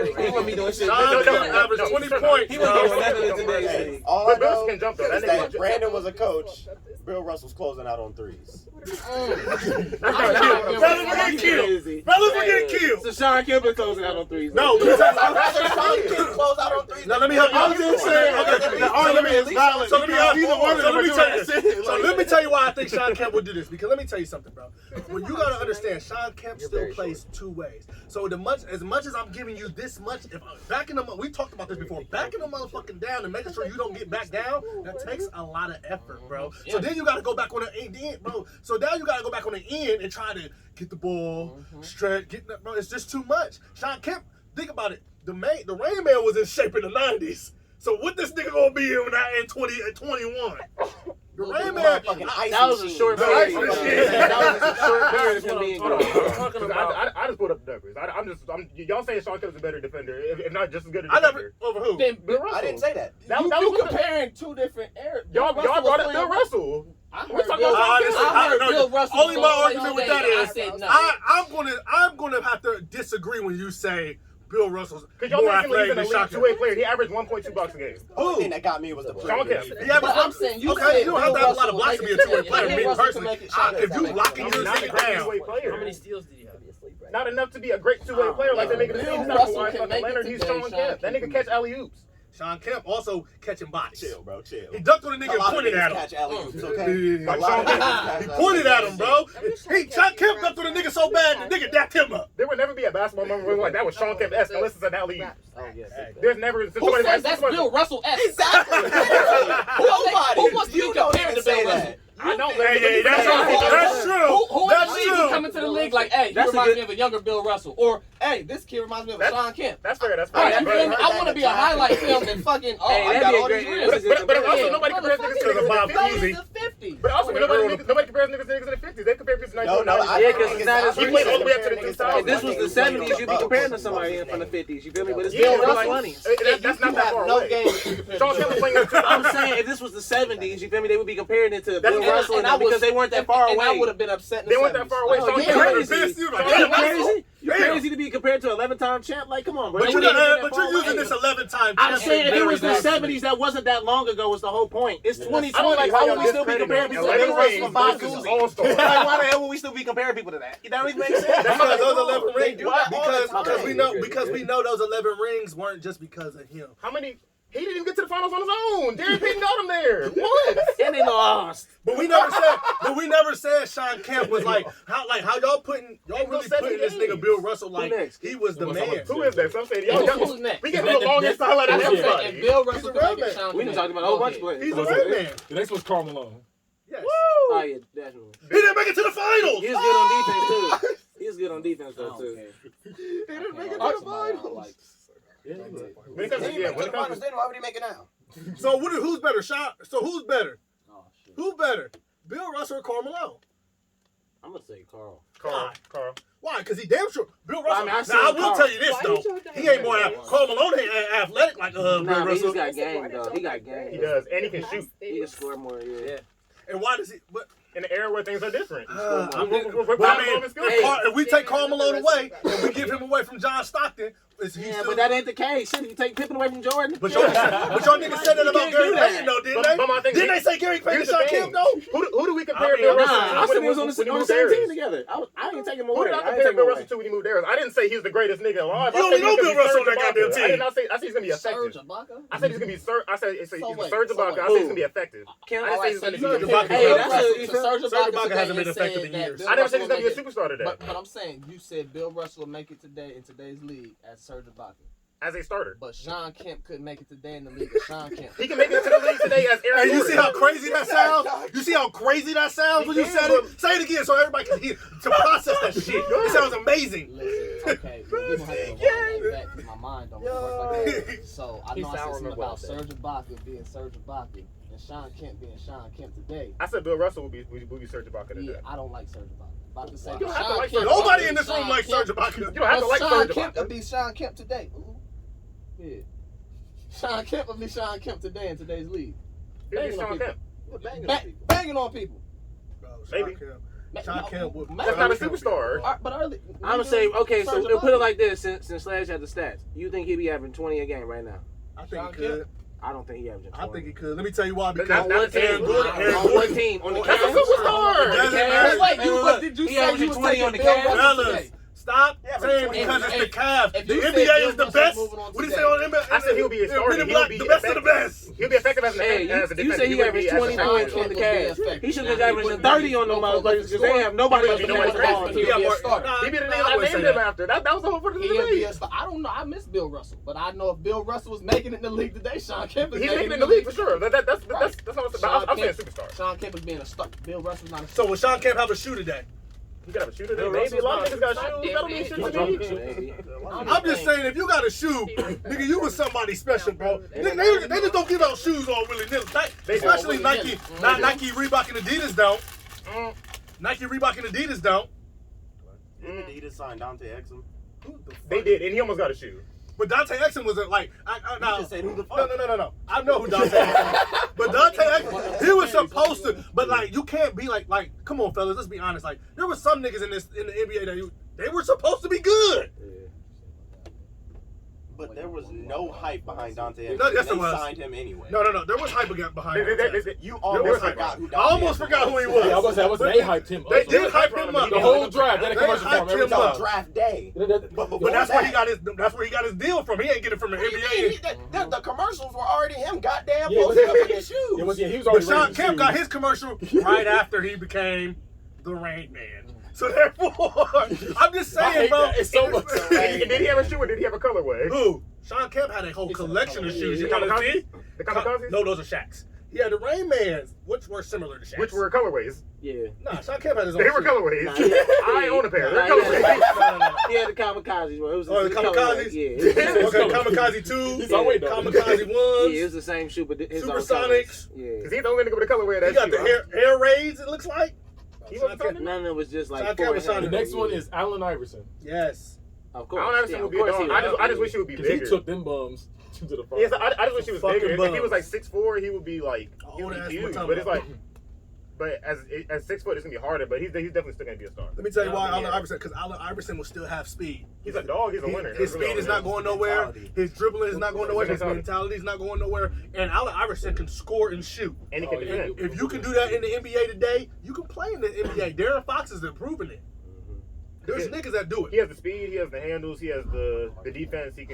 He wouldn't be doing shit. Sean Kemp averaged 20 points. He wasn't doing nothing in Don't today's worry. league. All I But Bills know can jump though. is That that nigga Brandon was a coach. Bill Russell's closing out on threes. Fellas, we're getting killed. Fellas, we're getting killed. So Sean Kemp is closing out on threes. No, I'd rather Sean Kemp close out on threes. now let me help you. I'm just saying, The argument is valid. So let me tell you. So let me tell you why I think Sean Kemp would do this. Because let me tell you something, bro. Well, you gotta understand, Sean Kemp still plays two ways. So as much as I'm giving you this much, if backing them up, we talked about this before. Backing them motherfucking down and making sure you don't get back down, that takes a lot of effort, bro. So then you gotta go back on the end, bro. So now you gotta go back on the end and try to get the ball, stretch, get that, bro. It's just too much. Sean Kemp, think about it. The Rain Man was in shape in the 90s. So what this nigga gonna be in 21? The Rain Man, That was a short period. That was a short period of him being good. I just put up the numbers. Y'all saying Sean Kemp's a better defender, if not just as good a I defender. never over who? Then Bill Russell. I didn't say that. That You was comparing two different eras. y'all brought up Bill Russell. I We heard talking Bill, about I heard Bill Russell. Only gonna my play argument with today, that I is said no. I'm gonna have to disagree when you say Bill Russell's Because y'all more making athletic he's than an Sean elite Kemp. two-way player. He averaged 1.2 blocks a game. The only thing that got me was the Sean Kemp. Yeah, But I'm saying you okay, said you don't have to Bill have a lot of Russell blocks to be a make it two-way today. player. Bill Me Russell personally, can make it shot. if you locking He's this not a nigga great down, two-way player. How many steals did he have? Not enough to be a great two-way player like they make it seem. He's not Russell Kawhi can fucking make it Leonard. He's today. Sean Kemp. That nigga catch alley-oops. Sean Kemp also catching bodies. Chill, bro, chill. He dunked on the nigga A and lot of pointed niggas at him. catch alley-oops, okay? Yeah. A lot of niggas catch He pointed at him, bro. Sean Kemp dunked on the nigga so bad, the nigga dapped him up. There would never be a basketball moment where like that was Sean Kemp-esque unless it's an alley-oop. Oh, yes. There's never... Who says that's Bill Russell? Exactly. Who wants to be compared to Bill Russell? I know. Hey, that's true. Who in the That's league true. who come into the league like, hey, he That's a reminds good- me of a younger Bill Russell, or hey, this kid reminds me of a Sean Kemp. That's fair. That's All fair. right, But- I want to be a highlight film and fucking. Oh, Hey, I that'd got be a all these great rings. answer. But also Yeah. nobody compares niggas to Because of Bob niggas in the 50s. Cousy. The 50s. But also nobody compares niggas to niggas in the 50s. They compare people to No, 1990s. Yeah, 'cause it's not as He played all the way up to the 2000s. If this was the 70s, you'd be comparing to somebody from the 50s. You feel me? But it's Yeah, Bill but Russell. like, that's not that far no away. games to compare Sean to Kemp was Bill playing in the I'm 2000s. saying if this was the 70s, you feel me? They would be comparing it to That's- Bill Russell and I was- because they weren't that far and away. I would have been upset. In They the weren't that 70s. far away. Oh, Sean yeah. Kemp was Crazy. Sean Damn, Kemp was- crazy? You're Damn. crazy to be compared to 11-time champ? Like, come on, bro. But They you're wouldn't even that far using away. this 11-time I'm saying if it was the very 70s, that wasn't that long ago. Was the whole point? It's I 2020. don't like Why how would y'all we still be discrediting comparing people to 11 Bill Russell rings and Bob versus Cousy? All-Star. Like, why the hell would we still be comparing people to that? That don't even make sense. That's because those 11 rings, do that all the because we know those 11 rings weren't just because of him. How many? He didn't even get to the finals on his own. Derrick Payton got him there. What? And they lost. But we never said Sean Kemp was like how y'all really putting this nigga Bill Russell like next? he was the man. Who is that? So I'm saying, Who's next? we get the longest highlight of I'm saying, everybody. if Bill Russell He's a can make real it, Sean We done can talked make about it. a whole Go bunch of ahead. players. He's a real man. The next one's Karl Malone. Yes. Oh yeah, definitely. He didn't make it to the finals. He was good on defense too. He was good on defense though too. He didn't make it to Talk the about it, finals. like, When it comes He to didn't make it to the finals then. Why would he make it now? So who's better? Who's better? oh, shit. Who's better? Bill Russell or Karl Malone? I'm gonna say Carl. Carl. Why? Because he damn sure Bill Russell. I said Now I will Karl. tell you this though, he ain't more Karl Malone ain't athletic like Bill Nah, but Russell. he's got game though. He got game. He does, and he can shoot. He can score more. Yeah. And why does he? But In the era where things are different. if we take Karl Malone away and we give him away from John Stockton, is he Yeah, still? but that ain't the case. Shit, you take Pippen away from Jordan. But y'all niggas said that about can't Gary do that. Payton though, didn't But my they? thing Didn't is- they say Gary Payton Here's and the Sean thing. Kemp though? Who do we compare I mean, Bill Nah, Russell to? I said he was on when he the moved same to team Arizona? together. I didn't take him Who away. did I I compare didn't take Bill him Russell away. to when he moved there? I didn't say he's the greatest nigga alive. You I only said know he's gonna Bill be Russell Serge on that goddamn Ibaka. team. I did not say. I said he's gonna be Serge effective. Ibaka? I said he's gonna be Serge. I said he's So gonna be wait, Serge so Ibaka. wait. I said he's gonna be effective. Can I didn't say he's gonna be Serge good. Ibaka- Hey, Serge that's Ibaka- a- Serge Serge Ibaka Ibaka today hasn't been is effective saying in that years. Bill I never Russell said he's gonna be a will make it. superstar today But I'm saying you said Bill Russell will make it today in today's league as Serge Ibaka, as a starter. but Sean Kemp couldn't make it today in the league as Sean Kemp. He can make it to the league today as Aaron Hey, you see how Gordon. crazy that sounds? You see how crazy that sounds when you said it? Say it again so everybody can hear to process that shit. It sounds amazing. Listen, okay, but we don't have to rewind like that because my mind don't work like that. So I know I said something about Serge Ibaka being Serge Ibaka and Sean Kemp being Sean Kemp today. I said Bill Russell would be Serge Ibaka today. Yeah, I don't like Serge Ibaka. About to say You don't have to Sean like Kemp. Serge Nobody Ibaka. in this room likes Serge Ibaka. You don't have to But like Sean Serge Kemp Ibaka. would be Sean Kemp today. Ooh. Yeah. Sean Kemp would be Sean Kemp today in today's league. He'll be Sean Kemp. Banging on people. Maybe. Sean Kemp would. That's not a superstar. But early, I'm gonna say, okay, so Serge put it Ibaka. like this: since Slash had the stats, you think he'd be averaging 20 a game right now? I think he Sean could. I don't think he averaging 20. I think he could. Let me tell you why. But Because not on one team. Aaron Gordon- Aaron On Gordon- one team. On the That's a Cavs. superstar. Doesn't Hey, matter. Wait, hey, look, what did you he say? averaging You was 20 taking on the Bill Cavs. Russell Fellas, today. stop Yeah, but saying 20 because it's the if- Cavs. if The you said NBA Bill is the Russell best. moving on What do you today. say on NBA? I said he'll be a starter. Men in He'll Black, be the best of the effective. best. He'll be effective as a Hey, as a you defender. say he wouldn't averaged be as a 20 shot points creator. on the Cavs. He should have averaged 30 on them motherfuckers because they have nobody He else would to be pass the ball nobody's to. Yeah, He'll be a but- starter. nah, He be the nah, name I I wouldn't named say him that. after. That was the whole point of the He'll be debate. a star. I don't know. I miss Bill Russell, but I know if Bill Russell was making it in the league today, Sean Kemp is He's making making it in the league for sure. That's what I'm saying. Sean I'm saying Kemp- superstar. Sean Kemp is being a star. Bill Russell's not a So star. will Sean Kemp have a shoe today? He could have a shooter. Bill Maybe a lot of Russell's niggas got not- shoes. That don't mean shit to me. Maybe. I'm just saying, if you got a shoe, nigga, you was somebody special, bro. Nigga, they just don't give out shoes all willy nilly. Especially Nike, not Nike, Reebok, and Adidas don't. Nike, Reebok, and Adidas don't. Didn't Adidas sign Dante Exum? Who the fuck? They did, and he almost got a shoe. But Dante Exum was like, You just said who the fuck? no. I know who Dante Exum is. But Dante Exum, he was supposed to. But like, you can't be like, come on, fellas, let's be honest. Like, there were some niggas in the NBA that they were supposed to be good. But there was no hype behind Dante Exum. No, yes, they there was. signed him anyway. No. There was hype behind him. You There almost was hype. forgot who I Dante almost Exum forgot who he Yeah, I was. was saying, they hyped him up. They So did hype him up. the whole draft. They had a They commercial for him hyped every him up. time. Draft day. But that's where he got his. That's where he got his deal from. He ain't get it from the NBA. The commercials were already him. Goddamn, Yeah, posting but- up in his shoes. He was But already Sean wearing Kemp got shoes. his commercial right after he became the Rain Man. So therefore, I'm just I saying, hate bro. that. It's so much. And did he have a shoe or did he have a colorway? Who? Sean Kemp had a whole collection of shoes. You The gotta see? The kamikazes? No, those are Shaqs. He had the Rain Mans, which were similar to Shaqs. Which were colorways? Yeah. Nah, Sean Kemp had his own. They were shoes. colorways. Nah, yeah. I own a pair. They're Nah, yeah. colorways. No. He had the kamikazes, bro. It was Oh, the kamikazes? Yeah. Okay, Kamikaze 2, He's always done. Kamikaze 1s, Yeah, it was the same shoe, but his own Supersonics. colors. Yeah. Because he's the only nigga with a colorway of that He got shoe. the air raids, it looks like. He wasn't Sean Kemp- talking? None of it was just like Sean Kemp was four signed The to next one is Allen Iverson. Yes. Of I course. don't understand Yeah, would of be a course dog. he I was. just wish he would be Because he bigger. took them bums to the final. Yes, I just wish he was Fucking bigger. If he was like bums. 6'4", he would be like he would Old ass be huge. Mutombo. But it's like, but as 6 foot, it's gonna be harder. But he's definitely still gonna be a star. Let me tell you why Yeah. Allen Iverson, because Allen Iverson will still have speed. He's a dog. He's a winner. His speed is not going nowhere. Mentality. His dribbling is not going nowhere. His Mentality. mentality is not going nowhere. And Allen Iverson can score and shoot. And he can Oh, yeah. defend. If you can do that in the NBA today, you can play in the NBA. Darren Fox is improving it. There's Yeah. niggas that do He it. has the speed. He has the handles. He has the defense. He's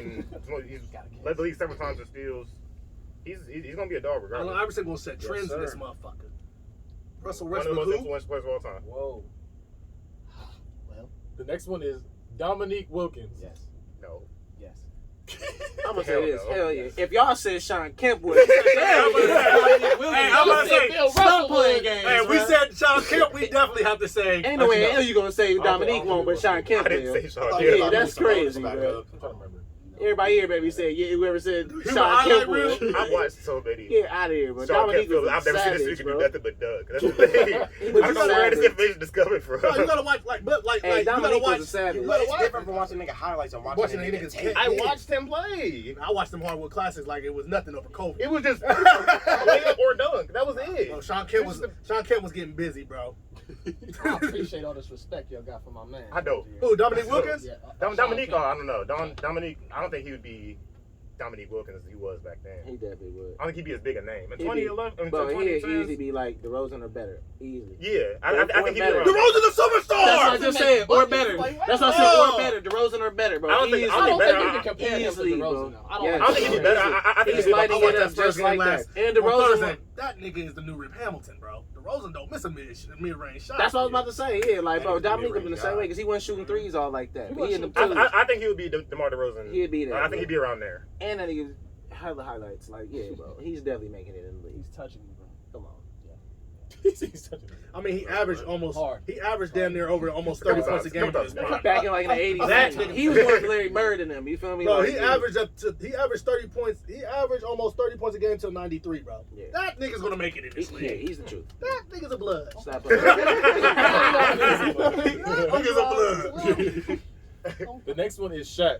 led the league several times in steals. He's gonna be a dog Allen regardless. Iverson gonna set Yes, trends in this sir. motherfucker. Russell One of the Westbrook, most who? influential players of all time. Whoa. Well, The next one is Dominique Wilkins. yes, No. yes. I'm gonna Hell say this. no. Hell yeah. If y'all said Sean Kemp would, hell yeah. Hey, I'm gonna say, Stop playing games. Hey, we man. said Sean Kemp. We definitely have to say. Ain't no way in hell you gonna say I don't Dominique think won't, but Sean Kemp I didn't will. say Sean Oh, Kemp. yeah, that's crazy, I'm bro. trying to remember. Everybody here, baby, said, yeah, whoever said was Sean highlight Kemp reel? would. I watched so many. Get out of here, bro. Sean Dominique Kemp was I've never seen this savage, dude bro. do nothing but Doug. That's the thing. I was don't know where this savage. information is coming from. No, you gotta watch Hey, you gotta Dominique watch. was a savage. You gotta It's watch. different from watching nigga highlights and watching Watching a a nigga nigga's tape. I watched him play. I watched them hardwood classics like it was nothing over COVID. It was just layup or dunk. That was it. Oh, Sean Kemp was getting busy, bro. I appreciate all this respect y'all got for my man. I don't. Who, Dominique Wilkins? Yeah, Dominique, Sean I don't know. Dominique, I don't think he would be Dominique Wilkins as he was back then. He definitely would. I don't think he'd be as big a name. In He'd be- 2011, But he'd 2010, easily be like DeRozan or better. Easily. yeah, I think he'd be better. around. DeRozan's a superstar. That's what I just said. Or better. That's what I said. Oh. Or better. DeRozan or better, bro. I don't think- Easily. I don't better. think you can compare him to Easily, DeRozan. bro. Now. I Yeah. don't I don't think he'd be better. I think He's he'd be lighting I it watched up that just first game like last that. And on DeRozan. Thursday. That nigga is the new Rip Hamilton, bro. DeRozan don't miss a mid-range shot. That's what I was about to say. Yeah, like, bro, That nigga's Dominique would mid-range be the same guy. way because he wasn't shooting threes all like that. He But he in the wasn't twos. I think he would be DeMar DeRozan. He'd be there, I think yeah. he'd be around there. And then he had the highlights. Like, yeah, bro. He's definitely making it in the league. He's touching me, bro. Come on. He's touching me. I mean, he averaged almost. Hard. He averaged damn near over almost 30 points a game. in his prime. Back in like in the 80s. That man. nigga- He was more Larry Bird than them. You feel me? No, Like, he averaged 30 points. He averaged almost 30 points a game till 93, bro. Yeah. That nigga's gonna make it in this Yeah, league. he's the truth. That nigga's a blood. Stop That nigga's a blood. The next one is Shaq.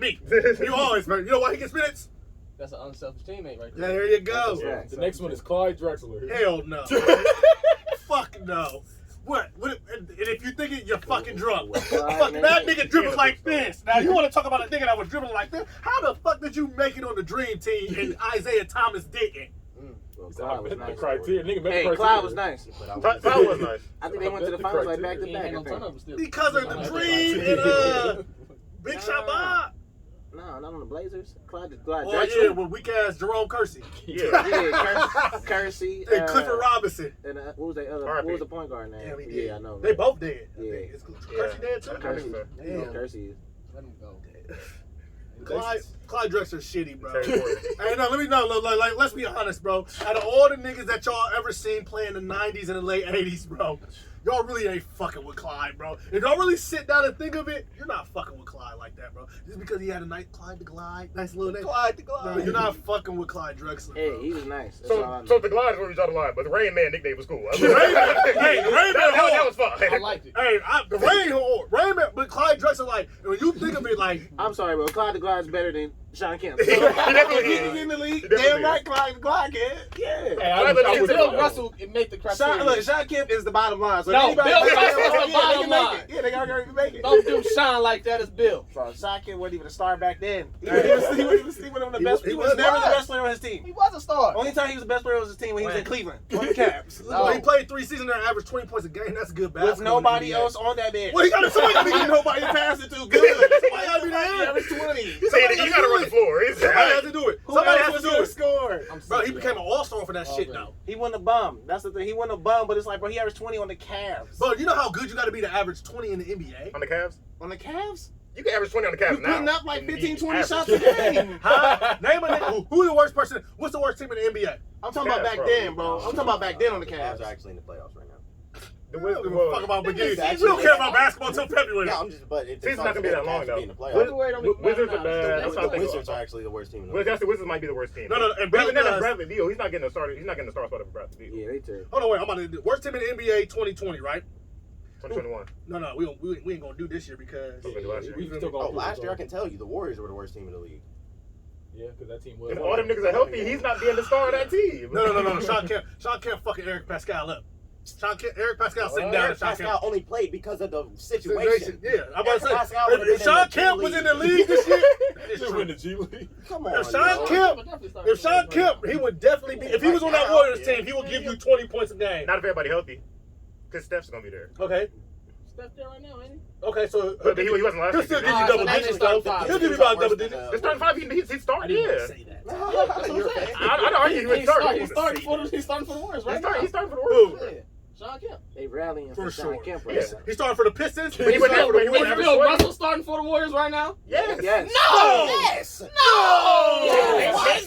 B. You always, man. You know why he gets minutes? That's an unselfish teammate right Yeah, there. there you go. Yeah. The next one is Claude Drexler. Hell no. Fuck no. What? And if you think it, you're fucking drunk. Fuck, that nigga dribbles like this. Now, you want to talk about a nigga that was dribbling like this? How the fuck did you make it on the dream team and Isaiah Thomas didn't? Well, I Clyde was met the nice. criteria. Nigga met Hey, the Clyde criteria. was nice. Clyde was nice. I think they went to the finals like back to He back. ain't I no think. turnover still. Because of the dream and Big Shot Bob. No, not on the Blazers. Clyde Oh Drexler. yeah, with weak ass Jerome Kersey Yeah. Yeah, Kersey. and Clifford Robinson. And what was the other? RIP. What was the point guard name? Damn, he did. Yeah, I know. They both dead. I Yeah. think. Is Kersey dead too? I think so. You know Damn. Kersey is. Let him go. Clyde Drexler's shitty, bro. Terry Porter. Hey, no, let me know. Like, let's be honest, bro. Out of all the niggas that y'all ever seen play in the 90s and the late 80s, bro, y'all really ain't fucking with Clyde, bro. If y'all really sit down and think of it, you're not fucking with Clyde like that, bro. Just because he had a nice Clyde the Glide, nice little name. Clyde the Glide. No, you're not fucking with Clyde Drexler, Hey, bro. he was nice. That's all I So know. the Glide is where we draw the line, but the Rain Man nickname was cool. I mean, The Rain Man, hey, the Rain Man that was hard. fun. I liked it. Hey, the Rain Man, but Clyde Drexler, like, when you think of it, like, I'm sorry, bro. Clyde the Glide's better than Sean Kemp. He definitely He's is. in the league. He definitely Damn is. right, Clyde the Glide can. Yeah. Hey, I I was- was Bill Russell, it made the criteria. Look, Sean Kemp is the bottom line. So No, anybody Bill that- Russell is the they bottom can make line. it. Yeah, they already make it. Don't do Sean like that. It's Bill. Bro, Sean Kemp wasn't even a star back then. He was never the best player on his team. He was a star. Only time he was the best player on his team when he was in Cleveland on the Cavs. No. when he played 3 seasons and averaged 20 points a game, that's good basketball. With nobody in the NBA. else on that bench. Well, he got somebody got to be Ain't getting nobody to pass it to. Good. Somebody gotta be there. Average 20. You gotta run the floor. It's Somebody has to do it. Who Somebody else has to was do gonna it. score? Bro, he became an all-star for that shit, Already. though. He wasn't a bum. That's the thing. He wasn't a bum, but it's like, bro, he averaged 20 on the Cavs. Bro, you know how good you got to be to average 20 in the NBA? on the Cavs. On the Cavs? You can average 20 on the Cavs You now. putting up like In the 15, 20 average. shots a game. Huh? Name a nigga. Who's the worst person? What's the worst team in the NBA? I'm talking about Cavs, back bro. then, bro. I'm talking about back then on the Cavs Cavs. are actually in the playoffs right now. The We don't Wizards. give a fuck about beginning. Actually, We don't care about basketball until February. Yeah, I'm just, but it's Season's not gonna be that long, though. In the playoffs. February don't be- Wizards are no, bad. That's The what I'm thinking. Wizards are actually the worst team in the Well, league. that's the Wizards might be the worst team. No, and But Bradley then that's does. Bradley Beal. He's not getting the starter. He's not getting the star spot of Bradley Beal. Yeah, they too. Hold on, wait. I'm about to do worst team in the NBA 2020, right? 2021. No, we ain't gonna do this year because Okay, last year. We still gonna Oh, last year I can tell you the Warriors were the worst team in the league. Yeah, because that team was. If all them niggas are healthy, he's not being the star of that team. No. Sean Kemp fucking Eric Pascal up. Eric Pascal sitting down. Eric And Sean Pascal Kemp. only played because of the situation. Yeah, I'm about to Eric Pascal say. would've been If Sean Kemp was in the league this year, it's Should true. win the G League. Come on, If Sean yo. Kemp, he would definitely be. If he was on that Warriors team, he would give you 20 points a game. Not if everybody healthy. Because Steph's going to be there. Okay. Steph there right now, ain't he? Okay, so But he wasn't last he'll still year. give you Alright, double so now digits, they start though. five. He'll give you about double digits. The starting five, he started, yeah. Say that. You're a fan. I argue he was starting. He's starting for the Warriors right now. He's starting for the Who? Warriors. Yeah. Sean Kemp. They rallying For for sure. Sean Kemp right Yes. now. He's starting for the Pistons. But he went there for the Is Warriors. Bill Russell starting for the Warriors right now? Yes. Yes. No! Yes.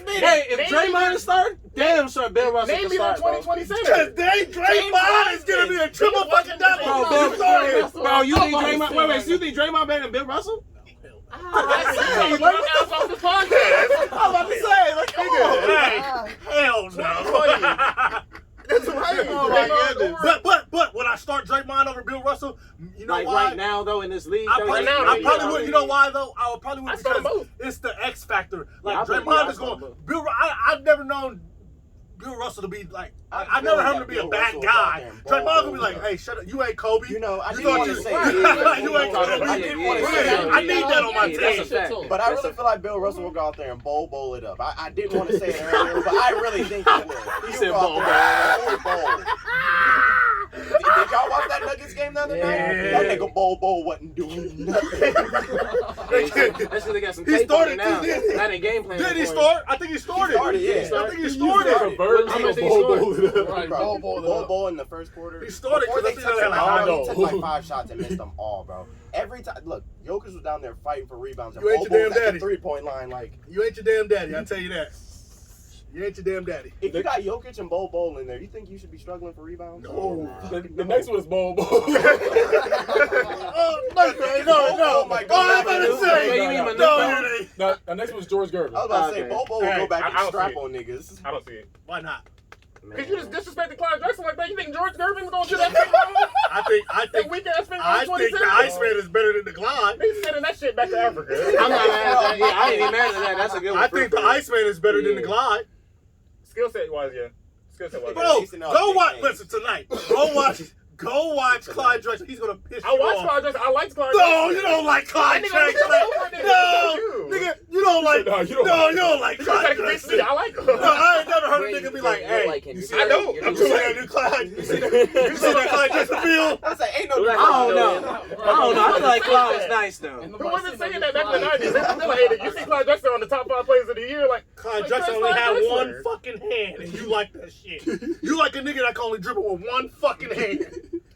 Hey, if Draymond is starting, damn sure Bill Russell Name can me that start, bro. 2020 Because center. Draymond is going to be a triple fucking double. Bro, He's starting. Bro, you think Draymond? Wait, so you think Draymond better than Bill Russell? Hey, bro, now it's off the podcast. I'm about to say, like, come on. Hey, hell no. That's right. Oh my goodness. But would I start Draymond over Bill Russell? You know Like why? right now, though, in this league, I though, probably, now, I yeah. probably would. You know why though? I would probably I would start because both. it's the X factor. Like Yeah, I Draymond probably- is yeah, I going. start Bill, I've never known Bill Russell to be like. I feel never heard him like to be a Bill bad Russell was guy. out there and Draymond ball gonna be like, bowling. "Hey, shut up! You ain't Kobe. You know, I You didn't thought want you- to say you ain't Kobe. I didn't want to Yeah, say yeah, I need that on my Yeah, that's a team. fact. But I really feel like Bill Russell will go out there and bowl it up. I didn't want to say it earlier, but I really think he will. He He'll said go out bowl. there and bowl. Did y'all watch that Nuggets game the other night? Yeah. That nigga bowl wasn't doing nothing. That's because they got some He tape on started it now. too, didn't he? Not in game plan. Did he for him. start? I think he started. He started, yeah. I think he He started. used a verb How to much did he bowl score? bowl it up. Right, Bro, bowl. bowl in the first quarter. He started Before they because took I think him they I out, don't he took know. like 5 shots and missed them all, bro. Every time, look, Jokic was down there fighting for rebounds. And You ain't Bobo's your damn at daddy. the 3-point line. Like, You ain't your damn daddy. I tell you that. You ain't your damn daddy. if you got Jokic and Bowl in there, you think you should be struggling for rebounds? No. The next one is bowl. No. Oh my Oh, God. I'm about to say. You mean No, Manute? it ain't. No, the next one is George Gervin. I was about to say, Okay. Bobo will Hey, go back I and don't strap see it. on niggas. I don't see it. Why not? Because you just disrespected Claude Drexler like that. You think George Gervin's going to do that shit? I think weak ass finger I on think the 27. Iceman is better than the Glide. He's sending that shit back to Africa. I'm not mad at that. Yeah, I ain't even mad at that. That's a good one. I think the Iceman is better than the Yeah. Glide. Skill set wise, yeah. Skill set wise. Bro, He's in all go big watch. games. Listen tonight. Go watch Clyde Drexler. He's gonna piss I you watched off. Claude Drexler. I liked Claude No, Drexler. you don't like Clyde That nigga Drexler. No, nigga, you don't like. No, you don't No, like you don't like You trying Clyde to convince me Drexler. I like him. No, I ain't never heard a nigga be like, You "Hey, like him. you see I that? don't. You see that new Clyde? You see that Clyde Drexler feel?" I was like, ain't no I don't know. I don't know. I feel like Cloud was nice though. Who wasn't saying that back in the 90s? They still hated. You see Claude Drexler on the top 5 players of the year, like Clyde like, Drexler Chris only Clyde had Drexler. one fucking hand, and you like that shit. You like a nigga that can only dribble with one fucking hand.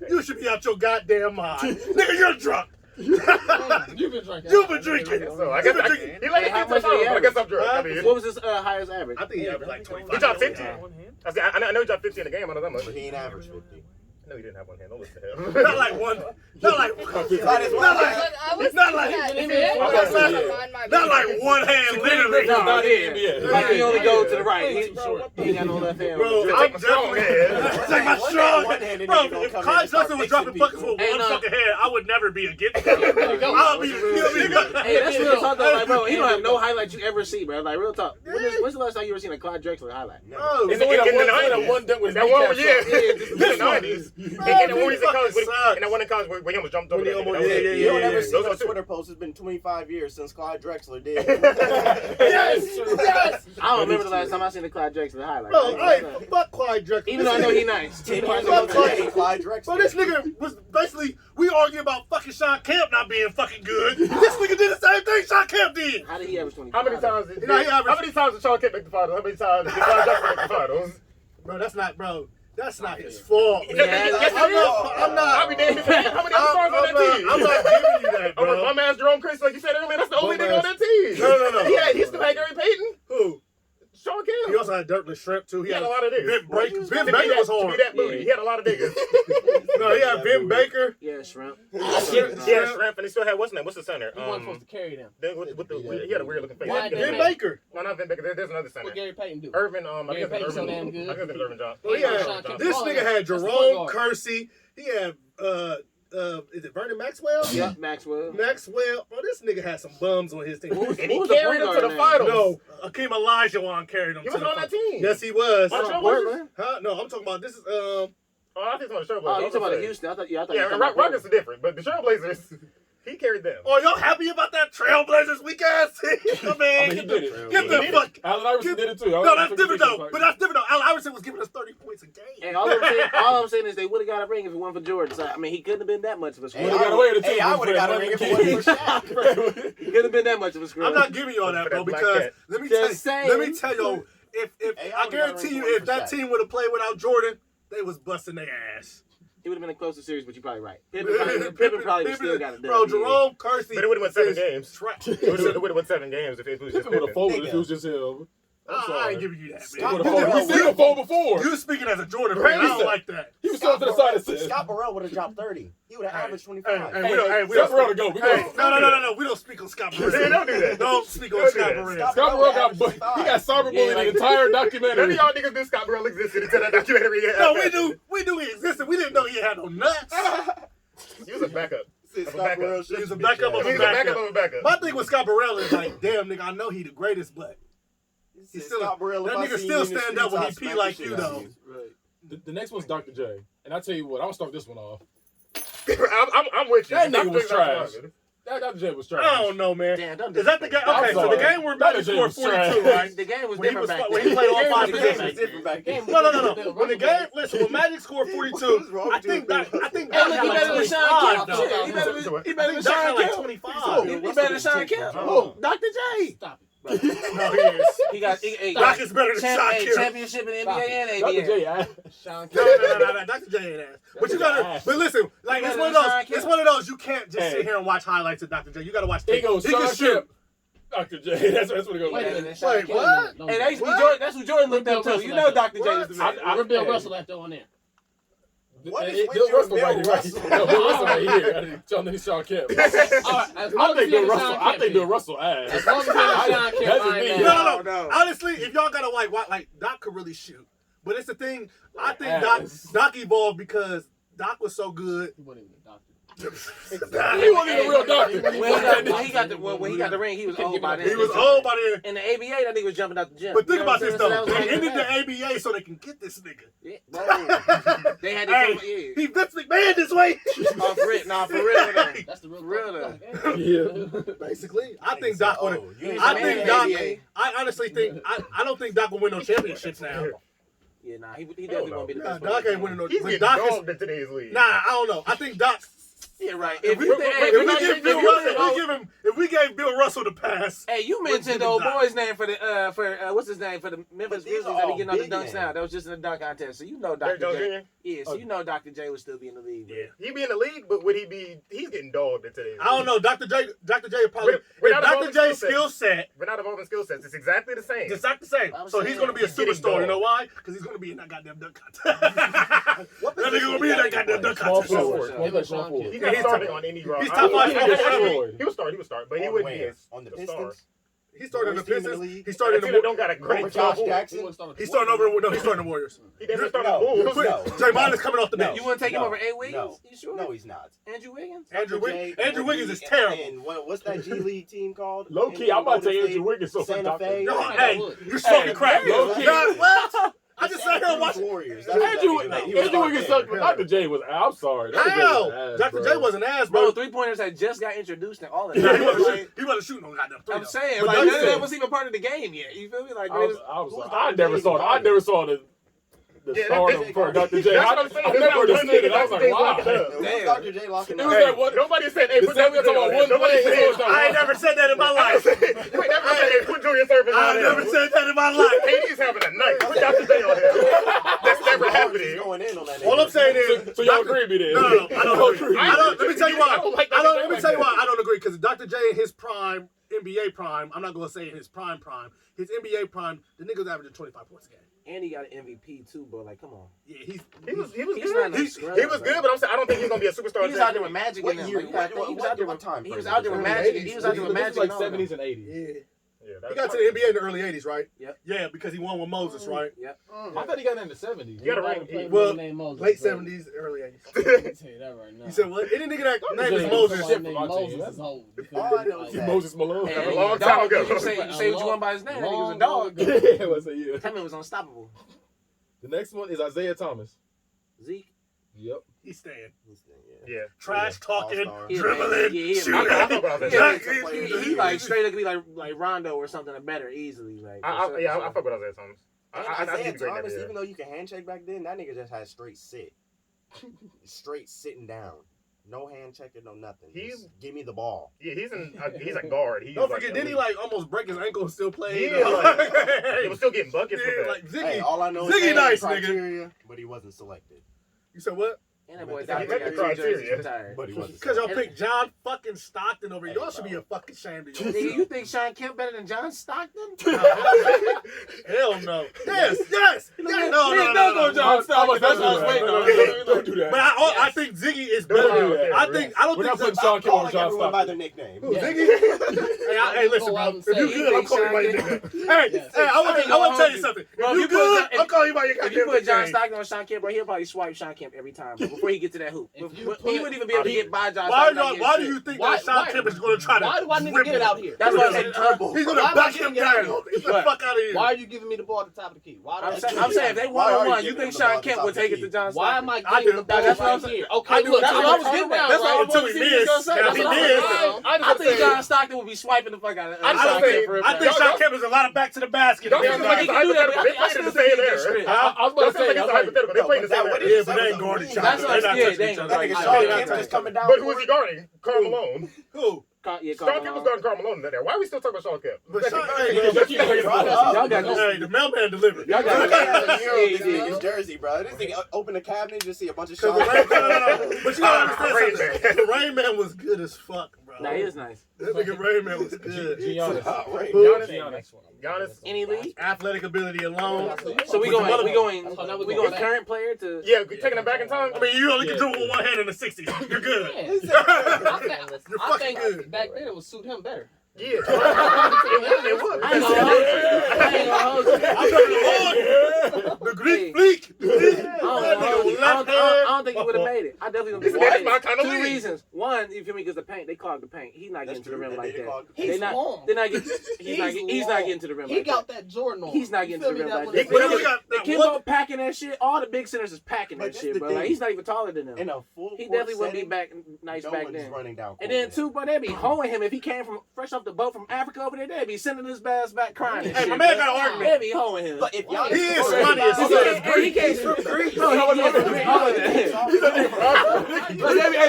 You should be out your goddamn mind. Nigga, you're drunk. You've been drinking. You've been drinking. So I guess You've been drinking. he let Hey, me how get much to did he the I guess I'm drunk. I mean, What was his highest average? I think he averaged like 25. he dropped 50. One hand? I know he dropped 50 in the game. I know that much. But he ain't average 50. No, he didn't have one hand. Don't listen to him. Not like one. Not like. Clyde is Not one like. hand. I was Not like. thinking Not that. like. Not like one hand, literally. No, Not in yeah. the NBA. Like he only go to the right. He Short. ain't got no left hand. Bro, Take I'm my strong definitely. hand. Take my One strong. hand, Bro, nigga gonna if come in Clyde and start Drexler was fixing dropping buckets people. with Hey, one no. fucking hand, I would never be against that. I'll be. Hey, that's real talk though, like, bro. He don't have no highlights you ever see, bro. Like real talk. When's the last time you ever seen a Clyde Drexler highlight? Oh, It's in the 90s. one dunk with That one, his yeah. kneecaps In the 90s. And then when he's in college, and that one in college where he almost jumped over When he that nigga. almost- That was yeah, it. You don't ever yeah. see Those a are two. Twitter post. It's been 25 years since Clyde Drexler did. Yes. I don't remember the last time I seen a Clyde Drexler highlight. Bro, hey, fuck Clyde Drexler. Even though I know he nice. 10 Fuck years ago Clyde. today, Clyde Drexler. Bro, this nigga was basically, we arguing about fucking Sean Kemp not being fucking good. This nigga did the same thing Sean Kemp did. How did he average 20? How many times did You know, he averaged- how many times did Sean Kemp make the finals? How many times did Claude Drexler make the finals? Bro, that's not his fault. Yeah, Yes, I'm it not. is. I'm not. I'll be damned if it ain't. How many other stars on that team? I'm not giving you that, Over bro. my man Jerome Chris, like you said earlier, that's the only Bum nigga on ass. that team. No. He still had Gary Payton. Who? Sean He Kemp. also had Dirk Shrimp too. He had a lot of niggas. Ben Baker was hard. To be that booty. He had a lot of niggas. No, he had Ben Baker. Yeah, shrimp. He had Shrimp, and he still had what's his name? What's the center? He wasn't supposed to carry them. He had a weird looking face. Why Ben Ben Baker. No, not Ben Baker. There's another center. What Gary Payton do? Irvin. I Gary guess it's Payton's so Irvin. damn good. I guess it's Irvin John. Well, he had, Sean Kemp. this nigga had That's the Jerome guard. Kersey. He had is it Vernon Maxwell? Yeah, Maxwell. Maxwell. Bro, this nigga had some bums on his team. And he Who was the carried point him to the guard finals. No, Akeem Olajuwon carried him. He to wasn't the on that finals. team. Yes, he was. Montreal Portland? Huh? No, I'm talking about this is Oh, I think it's on the Trailblazers. Oh, you talking about the Houston? I thought you Yeah, were talking about Rockets are different, but the Trailblazers, he carried them. Oh, y'all happy about that Trailblazers weak ass team? Man, he get did the, it. get the fuck. Allen Iverson did it too. No, that's different though. But that's different though. Allen Iverson was giving us 30 points a game. And all I'm saying is they would have got a ring if it weren't for Jordan. So, I mean, he couldn't have been that much of a screw. Hey, got away with it, too. Hey, I would have got a ring if it wasn't for Shaq. He couldn't have been that much of a screw. I'm not giving you all that, bro, because let me tell you, if Hey, I I guarantee you, would've if got a that ring team would have played without Jordan, they was busting their ass. He would have been a closer series, but you're probably right. Pippen probably would still got it done. Bro, Jerome Kersey. But it would have won 7 is games. trash. It would have won 7 games if it was just Pippen would have Pippen. folded if it was just him. I ain't giving you that, He man. would have folded. He would have folded before. You speaking as a Jordan fan, I don't like that. He was going to the side and said, Scott Burrell would have dropped 30. He would have averaged 25. Hey, we don't Scott Burrell to go. We Hey, go. no. We don't speak on Scott Burrell. Don't do that. Don't speak on Don't do Scott that. Burrell. Scott Burrell he got cyberbullied the entire None of documentary. y'all niggas knew Scott Burrell existed until that documentary. No, we knew he existed. We didn't know he had no nuts. He was a backup. Scott Burrell He was a backup of He a was a backup backup. of a backup. My thing with Scott Burrell is like, damn, nigga, I know he the greatest, but he's still Scott Burrell, that if I nigga see still you in the stand up when he streets, pee I'll like smack you, the shit out though. of you. The next one's Dr. J. And I tell you what, I'm going to start this one off. I'm with you. That nigga I'm was thinking trash. about it. That Dr. J was trash. I don't know, man. Damn, don't Is that the game? I'm Okay, so the sorry. game where That Magic nigga scored was trash. 42, right? The game was When he different was back when then. he played all 5 The game positions. was different back then. No. When the game, listen, when Magic scored 42, I think Doc Hey, look, he had better than like Sean 25, Kemp. though. Shit, he better than Doc had Sean like Kemp. 25. He better than Sean Kemp. Oh. Dr. J. Stop it. No, he is. He got Doc is better than Sean Kemp. championship in the NBA and Dr. ABA. J, ass. Sean Kemp. No, Dr. J ain't ass. But you gotta, but listen, like it's one of those. It's one of those. You can't just sit here and watch highlights of Dr. J. You gotta watch. He goes He can Sean shoot. Kemp. Dr. J. That's what it goes. Wait a like. minute. Sean Wait, Kemp, what? no, Hey, that used to be what? Jordan. That's what Jordan looked up to. You know Dr. J is the man. Where Bill Russell at though on there? What is Bill with you and Russell Bill right here. Russell? No, Bill Russell right here. Y'all need Sean Kemp. All right, as long I as think he Bill ain't Russell. Sean I Kemp, think Bill Russell ass. as long as he ain't Sean Kemp, That's I ain't me. mad. No. Honestly, if y'all gotta like Doc could really shoot. But it's the thing. I think Doc evolved because Doc was so good. He wasn't even a doctor. He wasn't even a real doctor. When he got the ring, he was old by then. He was old by then. In the ABA, that nigga was jumping out the gym. But think about this though. So They ended the ABA so they can get this nigga. Yeah, bro. They had to come. He Vince McMahon this way. Oh, for real. Nah, for real. Though. That's the real Real Yeah. Basically, I think Doc would. you I ain't think saying Doc. ABA. I honestly think. I don't think Doc will win no championships now. Yeah, nah, he definitely won't be the best. Doc ain't winning no. He's but getting Doc dogged in today's league. Nah, I don't know. I think Doc. Yeah, right. If we gave Bill Russell the pass. Hey, you mentioned the old boy's name for the what's his name for the Memphis Grizzlies that be getting on the dunks now. That was just in the dunk contest. So you know Dr. J. Yeah, so you know Dr. J would still be in the league. Yeah, He'd be in the league, but would he be? He's getting dogged in today's league. I don't know. Dr. J probably. Without Dr. J's skill skill set. We're not evolving skill sets. It's exactly the same. It's not the same. So he's going to be a superstar. You know why? Because he's going to be in that goddamn dunk contest. That nigga going to be in that goddamn dunk contest. He's starting on any roster. He's top 5. He would start, but he wouldn't be on the star. Pistons. He started in the Pistons. He started in the don't got a great Josh Jackson. He's starting over. No, he's starting the Warriors. He definitely started on the Bulls. Draymond is coming off the bench. You want to take him over A. Wiggins? You sure? No, he's not. Andrew Wiggins? Andrew Wiggins is terrible. And what's that G League team called? Low key, I'm about to say Andrew Wiggins so Santa Fe. Hey, you're smoking crack. low key. What? I just sat here and watched Warriors. Andrew Wiggins sucked, but Dr. J was. I'm sorry. How? Dr. J was an ass, Bro, bro. 3-pointers had just got introduced and all of He that. wasn't shooting on goddamn three. I'm saying, But like, Dr. none of J- that was even part of the game yet. You feel me? Like, I never saw the stardom for Dr. J. That's I what I'm saying. never understood it. I was like, wow. Who's Dr. J locking It up? was like, what? Nobody said, hey, The put that Samuels talking about one Nobody play, said, it was like, I ain't never said that in my life. you ain't never said, hey, put Julius Erving I on there. never said that in my life. KD's having a night. Put Dr. J on him. That's never happening. Going in on that All I'm saying is, So y'all agree with me then? No, I don't agree. Let me tell you why. I don't like Let me tell you why I don't agree. Because Dr. J in his prime, NBA prime, I'm not gonna say in his prime, his NBA prime, the nigga's averaging 25 points a game. and he got an MVP too, bro. Like, come on. Yeah, he was He's good. not no He scrub, was bro. good, but I'm saying I don't think he's gonna be a superstar. He was out there with Magic What in them. year? Like, he was out there What with time He frame was was out there with it? Magic. He was out there with Magic. like and all 70s them. and 80s. Yeah. Yeah, He got to the NBA in the early 80s, right? Yep. Yeah, because he won with Moses, right? Yep. I thought he got in the 70s. You got a ring. Well, Moses, late bro. 70s, early 80s. I can tell you that right now. You said what? Any nigga that name is saying Moses. shit Name for my Moses team. is old. All I know is that Moses Malone. Hey, a long dog, time ago. You say what you want by his name. That nigga was a dog. Yeah, what's that? Yeah. That man was unstoppable. The next one is Isaiah Thomas. Zeke. Yep. He's staying. Yeah. Trash talking, All-star. dribbling, Yeah, shooting. I fuck with Isaiah Yeah, Thomas. he like straight up could be like Rondo or something better easily. Like I fuck with Isaiah Thomas. And I think Isaiah he's great Thomas, next even year. though you can handshake back then, that nigga just had straight sit. Straight sitting down. No hand checking, no nothing. He's- Just give me the ball. Yeah, he's a guard. He's Don't like forget, a didn't he lead. like almost break his ankle and still play? Yeah, like, he was still getting buckets with Yeah, that. like Ziggy. Hey, all I know is Ziggy he had nice, the nigga. criteria, but he wasn't selected. You said what? And that boy He got met the criteria. retired. But he wasn't Because y'all selected. picked John fucking Stockton over. Hey, Y'all should bro. be a fucking ashamed of Nigga, yourself. you think Sean Kemp better than John Stockton? Hell no. Yes. No. Don't go John Stockton. That's what I was waiting on. Don't do that. But I think Ziggy is better. do than that. I don't We're not think putting Sean Kemp on Calling John everyone by their Stockton. nickname. Who, Yeah. Ziggy? Hey, listen, bro. If you good, I'm calling you by your nickname. Hey, I want to tell you something. Bro, If you you put good, John- I'm calling you by your If you goddamn put John nickname. Stockton on Sean Kemp, bro, he'll probably swipe Sean Kemp every time bro, before he get to that hoop. If you But put- he wouldn't even be able to get by John Why Stockton. do you think Why- that Sean why- Kemp is going to try to Why do I need to rip get it him? out here? That's why I said He's Why going am to I back getting him it out down. here? Get the What? fuck out of here. Why are you giving me the ball at the top of the key? Why do I I'm saying if they Why are you 1-on-1, you giving think the ball Sean at the Kemp top would of the take it key? to John Why Stockton? am I I getting do. the ball That's what I'm right saying. here? Okay, I do look, it that's too. what I was getting down. That's all right? I Until want he to see what he's gonna missed. say. Now, That's he all I'm missed. saying. I think John Stockton would be swiping the fuck out of I Sean think Kemp for Sean Kemp is a lot of back to the basket. Don't Yeah, feel like he it's can do that, hypothetical. but They I played in still the think same he gets era. stripped. I was Don't about to feel like say, it's hypothetical. They played in the same era. Yeah, but they ain't guarding Sean. That's what I'm They're not scared. touching They each ain't other. gonna That nigga guard Sean each other. Kemp just coming down. But who was he guarding? Karl Malone. Who? Yeah, Sean Kemp was guarding Karl Malone in there. Why are we still talking about Sean Kemp? But Sean, Y'all got this. hey, the mailman delivered. Y'all got this. His jersey, bro. This thing open the cabinet, you just see a bunch of Because shots. the Rain, but you gotta understand Rain something. The Rain Man was good as fuck, bro. Nah, he is nice. That nigga Rain Man was good. Giannis. Giannis. Any league? Athletic ability alone. So we With going the we going current player to Yeah, taking it back in time. I mean, you only can dribble with one hand in the 60s. You're good. You're I fucking think good. back then it would suit him better. Yeah, it would. I ain't gonna hold you. I ain't gonna hold you. I'm talking the Greek fleet. definitely gonna This be is my kind of 2 league. reasons. One, you feel me? Because the paint, they clog the paint. He's not getting to the rim like that. He's long. They're not getting. He's not getting to the rim. He like got that. that Jordan on. He's not getting to the rim like that. He got The that Kimbo packing that shit. All the big centers is packing But that that's shit, the bro. thing. Like he's not even taller than them. In a full He court definitely wouldn't be setting, back nice no back one's then. running down And then court. too, bro, they'd be hoeing him if he came from fresh off the boat from Africa over there. They'd be sending his ass back crying. And Hey, shit, my man bro. got an argument. They'd be hoeing him. But if y'all He is funny as hell. He can't strip Greek. No, he can't strip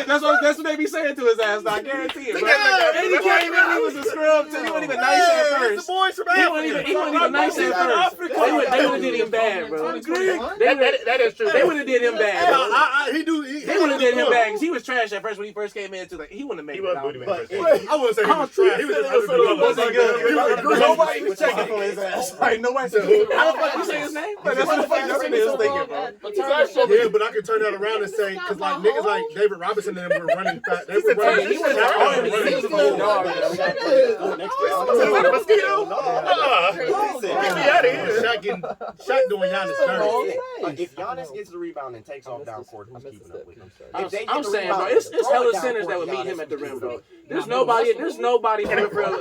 That's what they be saying to his ass. I guarantee it, bro. And he came in, he was a scrub too. He wasn't even nice at first. The boys from He Africa. wasn't even nice at first. They would have did him bad, bro. That is true. They would have did him bad. Bro. They would have did him bad because he was trash at first when he first came in. Too, like he wouldn't have made He it was out. booty But I wouldn't say he was trash. He was just nobody was checking on his ass. Like nobody said, how the fuck you say his name? But that's what the fuck that's what he was thinking, bro. Yeah, but I can turn that around and say, because like niggas like David Robinson and them were running fast. They were running. He was a fucking dog. Mosquito? Shaq doing Giannis dirty. If Giannis gets the rebound and takes off down court, who's keeping up with him? If they get I'm the saying, bro, rebound it's and throw hella it down centers court, that would meet Giannis him at the will rim, keep bro. it. There's nobody for real.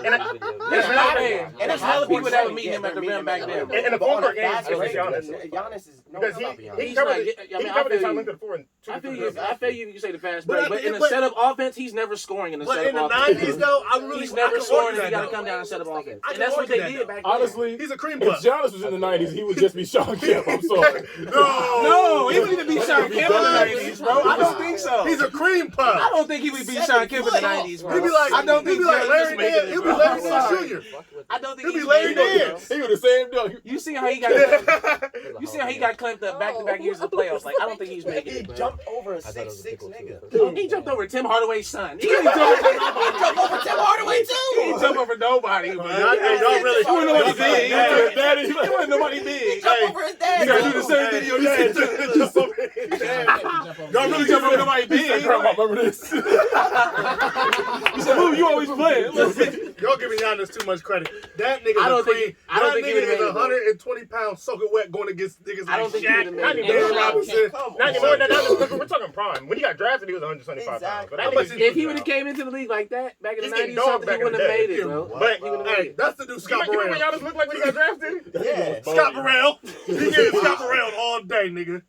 There's hella people that would meet him at the rim back then. In the full court game, it's Giannis. Giannis is no Because stop Giannis. he covered the time length of the floor in I feel 2 you. I feel you can say the fast But break, but in a setup offense, he's never scoring in a But in setup the offense. 90s, though, I really He's never scoring. He that, got to though. come down and set up offense, I and that's can what they argue did that, back then. Honestly, He's a cream if puff. Giannis was in the 90s, he would just be Sean Kemp. I'm sorry. No, he wouldn't even be Sean Kemp in the 90s, bro. I don't think so. He's a cream puff. I don't think he would be Sean Kemp in the 90s, bro. He'd be like, I don't think Larry Nance. He'll be Larry Nance Jr. I don't think He'll be he's Larry making it, bro. Nance. He was the same dog. You see how he got? You see how he got clamped up back-to-back years of the playoffs? Like I don't think he's making He it, bro. jumped over a 6'6" nigga. He jumped over Tim Hardaway's son. He didn't jump over Tim Hardaway too. He didn't jump over nobody, bro. Y'all really. He wasn't nobody big. His daddy, He wasn't nobody big. Jump over his dad. you gotta do the same thing to your dad. Y'all really jump over nobody big. Grandma, remember this? He said, "Move, you always playing." Y'all giving Giannis too much credit. That nigga's I don't a cream. think- I don't That think he nigga would've is made it, bro. 120 pounds soaking wet going against niggas I don't like think he Shaq, would've made Not it. anymore. David Robinson. Not anymore. We're talking prime. When he got drafted, he was 125 pounds. But that nigga- If he would have came into the league like that back in the He's getting 90s, dogged something, back he in wouldn't the have day. made it, bro. But He would've made hey, it. that's the dude Scott You remember what Burrell. Giannis looked like when he got drafted? Yeah. Scott Burrell. He getting Scott Burrell all day, nigga.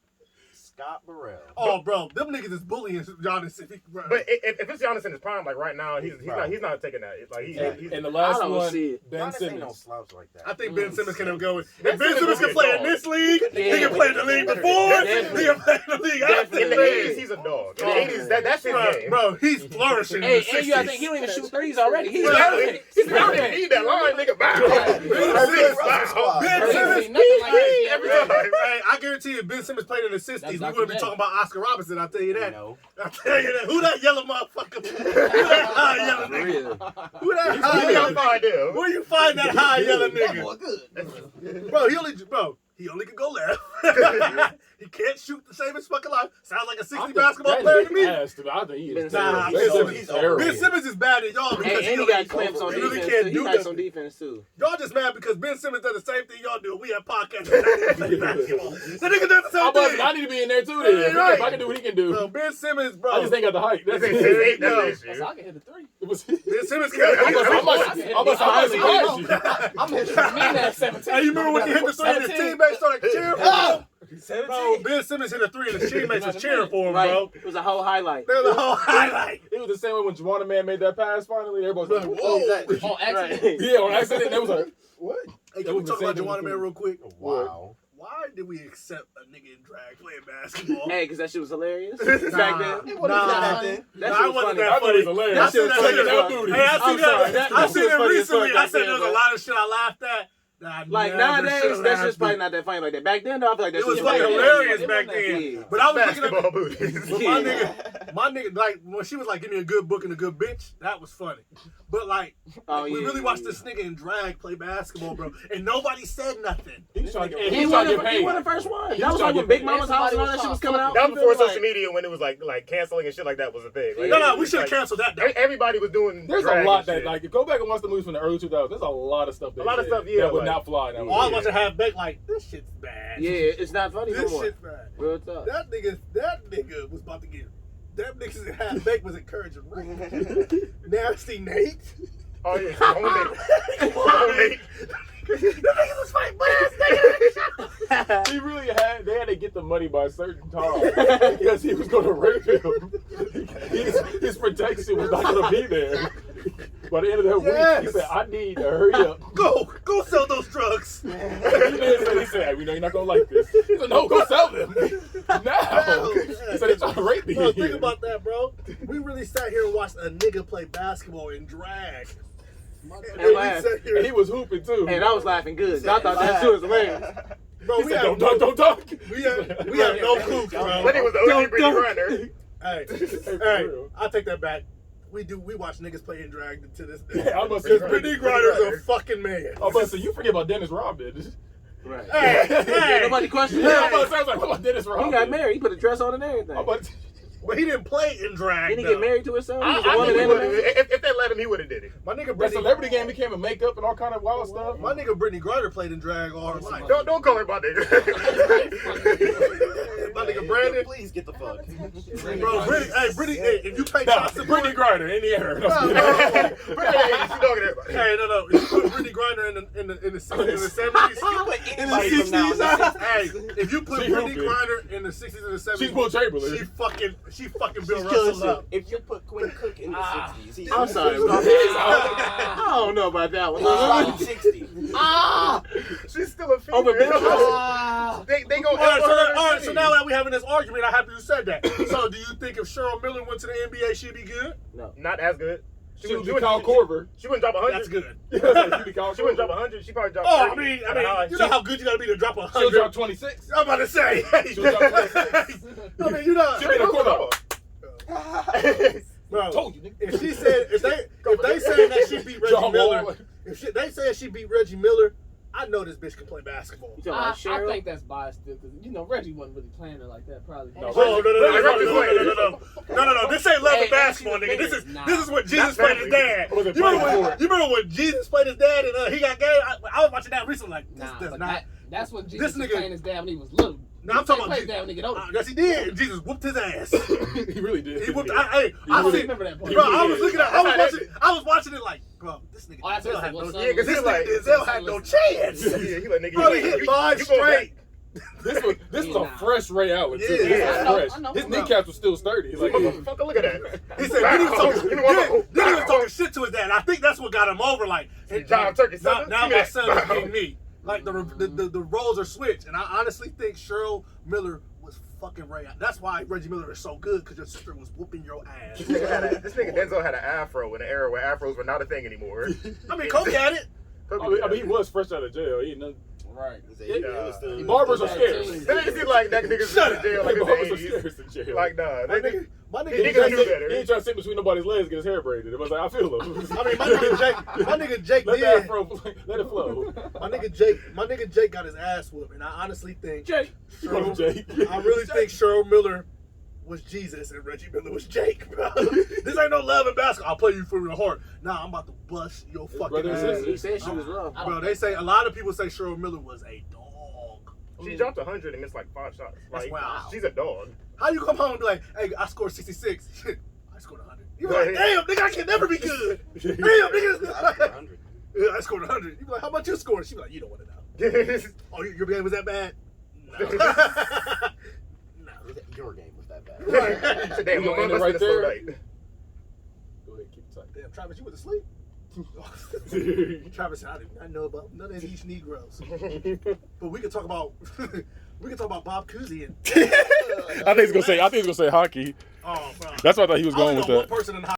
Scott Burrell. Oh, bro, them niggas is bullying Giannis. Bro. But if it's Giannis in his prime, like right now, he's not taking that. It's like he's And the last I don't one, see it. Ben Giannis ain't no Simmons. I slouch like that. think Ben Simmons can go. If Ben Ben Simmons Simmons can will play be a in this league, he Yeah. can play in the league before. Definitely. He can play in the league after. in the 80s, he's a dog. In the 80s, that's his game. Bro, he's flourishing in Hey, the and you gotta 60s. think he don't even shoot threes already. He's Bro, perfect. He's He don't perfect. need that line, nigga. Bow. Ben Simmons, Nothing like that. Every time. Hey, I guarantee you, if Ben Simmons played in the 60s, we wouldn't be talking about Oscar Robinson. I'll tell you that. No. I'll tell you that. Who that yellow motherfucker? Who that high yellow nigga? Who that high yellow nigga? Where you find that high yellow nigga? Bro, he only can go left. He can't shoot to save his fucking life. Sounds like a 60 basketball player to me. I think he is. Nah, terrible. Ben Simmons is bad at y'all because And he got clamps on he really defense. can't Too. do He nice that. on defense too. Y'all just mad because Ben Simmons does the same thing y'all do. We have podcasts. That nigga does the same thing. I need to be in there too. Then if I can do what he can do, Bro, Ben Simmons, bro. I just ain't got the height. That's That's it. the issue. So I can hit the three. It was. Ben Simmons I can't. must surprise you. I'm hitting me at 17. Hey, you remember when he hit the three and his 17. teammates started cheering for him? 17. Bro, Ben Simmons hit a three and his teammates was cheering for him, Right. bro. It was a whole highlight. They were the whole highlight. It was the same way when Juwan Man made that pass finally. Everybody was like, Whoa. On accident. Right. yeah, on accident. They was like, what? Hey, That can we was talk the about same Juwan thing. Man real quick? Wow. Why did we accept a nigga in drag playing basketball? Hey, because that shit was hilarious back Nah. then. It wasn't that funny. That Nah, shit it was wasn't funny. that I thought it was funny. hilarious. I seen That shit was that. funny. booty. Hey, I I'm seen sorry. that. That I shit seen was it funny as recently. fuck I back said then, there's a bro. lot of shit I laughed at. Like nowadays, that shit's probably not that funny like that. Back then, though, I feel like that It shit was was fucking hilarious back Yeah. then. But I was looking at Basketball booties. but my nigga, like when she was like, "Give me a good book and a good bitch," that was funny. But like, we really watched this nigga in drag play basketball, bro, and nobody said nothing. He was trying to get He paid. wasn't the first one. That was like when Big Mama's house and all that shit was coming out. That was before Like- social media when it was like canceling and shit like that was a thing. Like, No, we should have canceled that. Though. Everybody was doing. There's drag a lot and that, shit. like, go back and watch the movies from the early 2000s. There's a lot of stuff that that would like- not fly now. All I want to have back like this shit's bad. Yeah, it's not funny no This more. shit's bad. Real tough. That nigga was about to get Them niggas that had Make was encouraging. Right? Nasty Nate. Oh yeah, home Nate. The niggas was fighting butt ass niggas. He really had. They had to get the money by a certain time because he was going to rape him. His protection was not going to be there. By the end of that week, he said, "I need to hurry up. Go sell those drugs." He said, "Hey, we know you're not going to like this." He said, "No, go sell them now." He said, "They're trying to rape me." Bro, think about that, bro. We really sat here and watched a nigga play basketball in drag. And he was hooping too. And I was laughing good. I thought that shit was hilarious. Bro, we had don't talk. We had no clue, bro. But he was the OG Brittany Griner. Hey, I'll take that back. We watch niggas play in drag to this day. Yeah, I must say, Because Brittany Griner's a fucking man. I must say, you forget about Dennis Rodman. Right. Hey, Nobody questioned Yeah, that. I was like, what about Dennis Rodman? He got married. He put a dress on and everything. but he didn't play in drag. Didn't he get married to himself? He was a I woman think and a man. if they let him, he would have did it. My nigga That Brittany, celebrity game became a makeup and all kind of wild stuff. my nigga Brittany Griner played in drag all her life. Don't call her my nigga. My nigga Brandon. Please get the fuck. Bro, Brittany, hey, if you pay child support, Brittany Griner in the air. Hey, no. If you put Brittany Griner in the 60s and the 70s, in the 60s, hey, if you put Brittany Griner in the 60s and the 70s, She's Will Chamberlain. she fucking Bill Russell up. If you put Quinn Cook in the 60s, he's I'm sorry, bro. I don't know about that one. 60. She's still a female. They go. All right, so now that we're having this argument, I'm happy you said that. So do you think if Cheryl Miller went to the NBA, she'd be good? No. Not as good. She would be Kyle Korver. She wouldn't drop 100. That's good. She wouldn't drop 100. She probably drop. Oh, 30. I mean, you know how good you gotta be to drop She'll 100. drop 26. I'm about to say. She'll drop 26. I mean, you know. She'll be the corner. Bro, Told you, nigga. if she said, if they saying that she beat Reggie John Miller, Wall. if they say she beat Reggie Miller, I know this bitch can play basketball. You talking about I Cheryl? think that's biased still, because Reggie wasn't really playing her like that, probably. No. No. This ain't love of basketball, nigga. This is what Jesus played his dad. Was it You remember playing when Jesus played his dad and he got gay? I was watching that recently. Like this does but not. that's what Jesus was nigga- playing his dad when he was little. No, I'm talking about his dad when he get older. Yes, he did. Jesus whooped his ass. He really did. He whooped. I see. remember that part. Bro, I was looking at. I was watching it like, bro, this nigga Oh, that's Denzel what had no. son Yeah, 'cause This he's like, nigga Denzel had no chance. Yeah, he like nigga. Bro, he hit 5 straight. This was a fresh Ray Allen. too. Yeah. This was I know, fresh. I know. His kneecaps were still sturdy. He's like, Motherfucker, look at that. He said, then he was talking shit to his dad. I think that's what got him over. Like, hey, John Turkey, now son. my son is beating me. Like the roles are switched, and I honestly think Cheryl Miller was fucking Ray. That's why Reggie Miller is so good, because your sister was whooping your ass. This nigga Denzel had an afro in an era where afros were not a thing anymore. I mean, Kobe had it. I mean, he was fresh out of jail. He didn't. Right. Barbers are scarce. That nigga seem like that nigga's in jail like Barbers are his 80s. scarce in jail. Like, nah. My He nigga gonna do Jake, better. He ain't trying to sit between nobody's legs and get his hair braided. It was like, I feel him. I mean, my nigga Jake Let did. that afro, let it flow. My nigga Jake got his ass whooped, and I honestly think Jake. Cheryl, Jake. I really think Cheryl Miller was Jesus and Reggie Miller was Jake, bro. This ain't no love and basketball. I'll play you for your heart. Nah, I'm about to bust your fucking brother and ass. sister. He said she was rough. Bro, they say a lot of people say Cheryl Miller was a dog. She dropped 100 and missed like 5 shots. That's Like, wild. she's a dog. How you come home and be like, hey, I scored 66. I scored 100. You're like, damn, nigga, I can never be good. Damn, nigga. Yeah, I scored 100. You be like, how much you scored? She be like, you don't want to know. Oh, your game was that bad? No. Your game was that bad. Right. Damn, You gonna end it must right have slow there? night. Go ahead, keep it tight. Damn, Travis, you went to sleep? Travis said, I did not know about none of these Negroes. But we can talk about Bob Cousy and I think he's gonna say hockey. oh, bro. That's what I thought he was I going only with know that. one person in